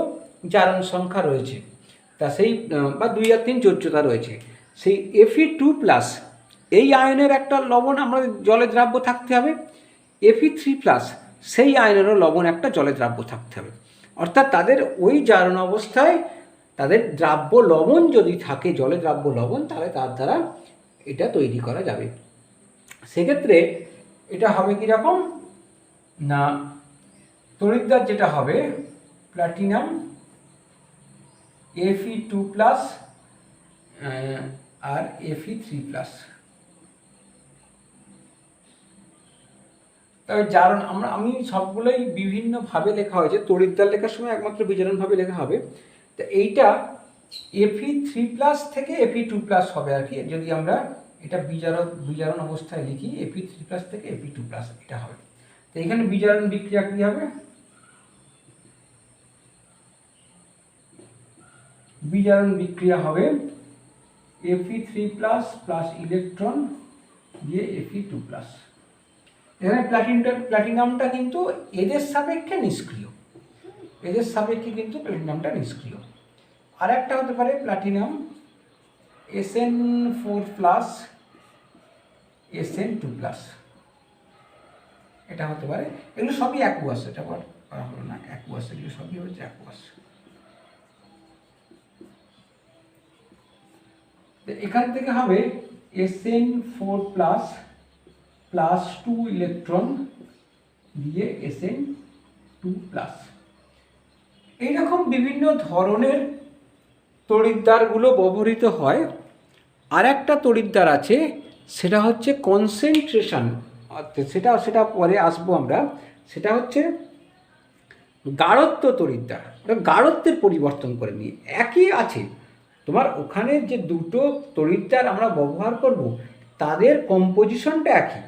Speaker 1: জারণ সংখ্যা রয়েছে, তা সেই বা 2 আর 3 যোজ্যতা রয়েছে, সেই Fe2+, এই আয়নের একটা লবণ আমরা জলে দ্রাব্য থাকতে হবে, Fe3+, সেই আয়নেরও লবণ একটা জলে দ্রাব্য থাকতে হবে। অর্থাৎ তাদের ওই জারণ অবস্থায় তাদের দ্রাব্য লবণ যদি থাকে, জলে দ্রাব্য লবণ, তাহলে তার দ্বারা এটা তৈরি করা যাবে। সেক্ষেত্রে এটা হবে কীরকম না, তড়িৎদ্বার যেটা হবে প্লাটিনাম Fe2+ আর Fe3+। তবে জারণ আমি সবগুলোই বিভিন্নভাবে লেখা হয়েছে, তড়িৎদ্বার লেখার সময় একমাত্র বিজারণভাবে লেখা হবে। তো এইটা Fe3+ থেকে Fe2+ হবে আর কি, যদি আমরা এটা বিজারণ অবস্থায় লিখি, Fe3+ থেকে Fe2+ এটা হবে। তো এখানে বিজারণ বিক্রিয়া কী হবে, বিজারণ বিক্রিয়া হবে Fe3+ প্লাস ইলেকট্রন দিয়ে Fe2+। এখানে প্লাটিনামটা কিন্তু এদের সাপেক্ষে নিষ্ক্রিয়, এদের সাপেক্ষে কিন্তু প্ল্যাটিনামটা নিষ্ক্রিয়। আর একটা হতে পারে প্ল্যাটিনাম SN4+, SN2+, এটা হতে পারে। এগুলো সবই অ্যাকুয়াস, এটা করা হলো না, অ্যাকুয়াস, এগুলো সবই হচ্ছে অ্যাকুয়াস। এখান থেকে হবে SN4+ +2 ইলেকট্রন দিয়ে SN2+। এইরকম বিভিন্ন ধরনের তড়িৎদ্বারগুলো ব্যবহৃত হয়। আর একটা তড়িৎদ্বার আছে, সেটা হচ্ছে কনসেন্ট্রেশন, সেটা পরে আসবো আমরা। সেটা হচ্ছে গাঢ়ত্ব তড়িৎদ্বার, ওটা গাঢ়ত্বের পরিবর্তন করে নিয়ে একই আছে। তোমার ওখানে যে দুটো তড়িৎদ্বার আমরা ব্যবহার করব, তাদের কম্পোজিশনটা একই,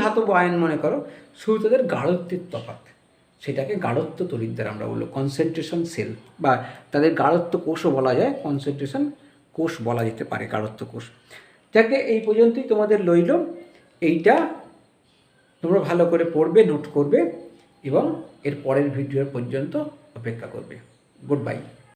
Speaker 1: ধাতব আয়ন মনে করো, শুধু তাদের গাঢ়ত্বের তফাৎ। সেটাকে গাঢ়ত্ব তড়িৎদ্বার আমরা বলবো, কনসেন্ট্রেশন সেল, বা তাদের গাঢ়ত্ব কোষও বলা যায়, কনসেন্ট্রেশন কোষ বলা যেতে পারে, গাঢ়ত্ব কোষ। যাকে এই পর্যন্তই তোমাদের রইল। এইটা তোমরা ভালো করে পড়বে, নোট করবে এবং এর পরের ভিডিও পর্যন্ত অপেক্ষা করবে। Good bye.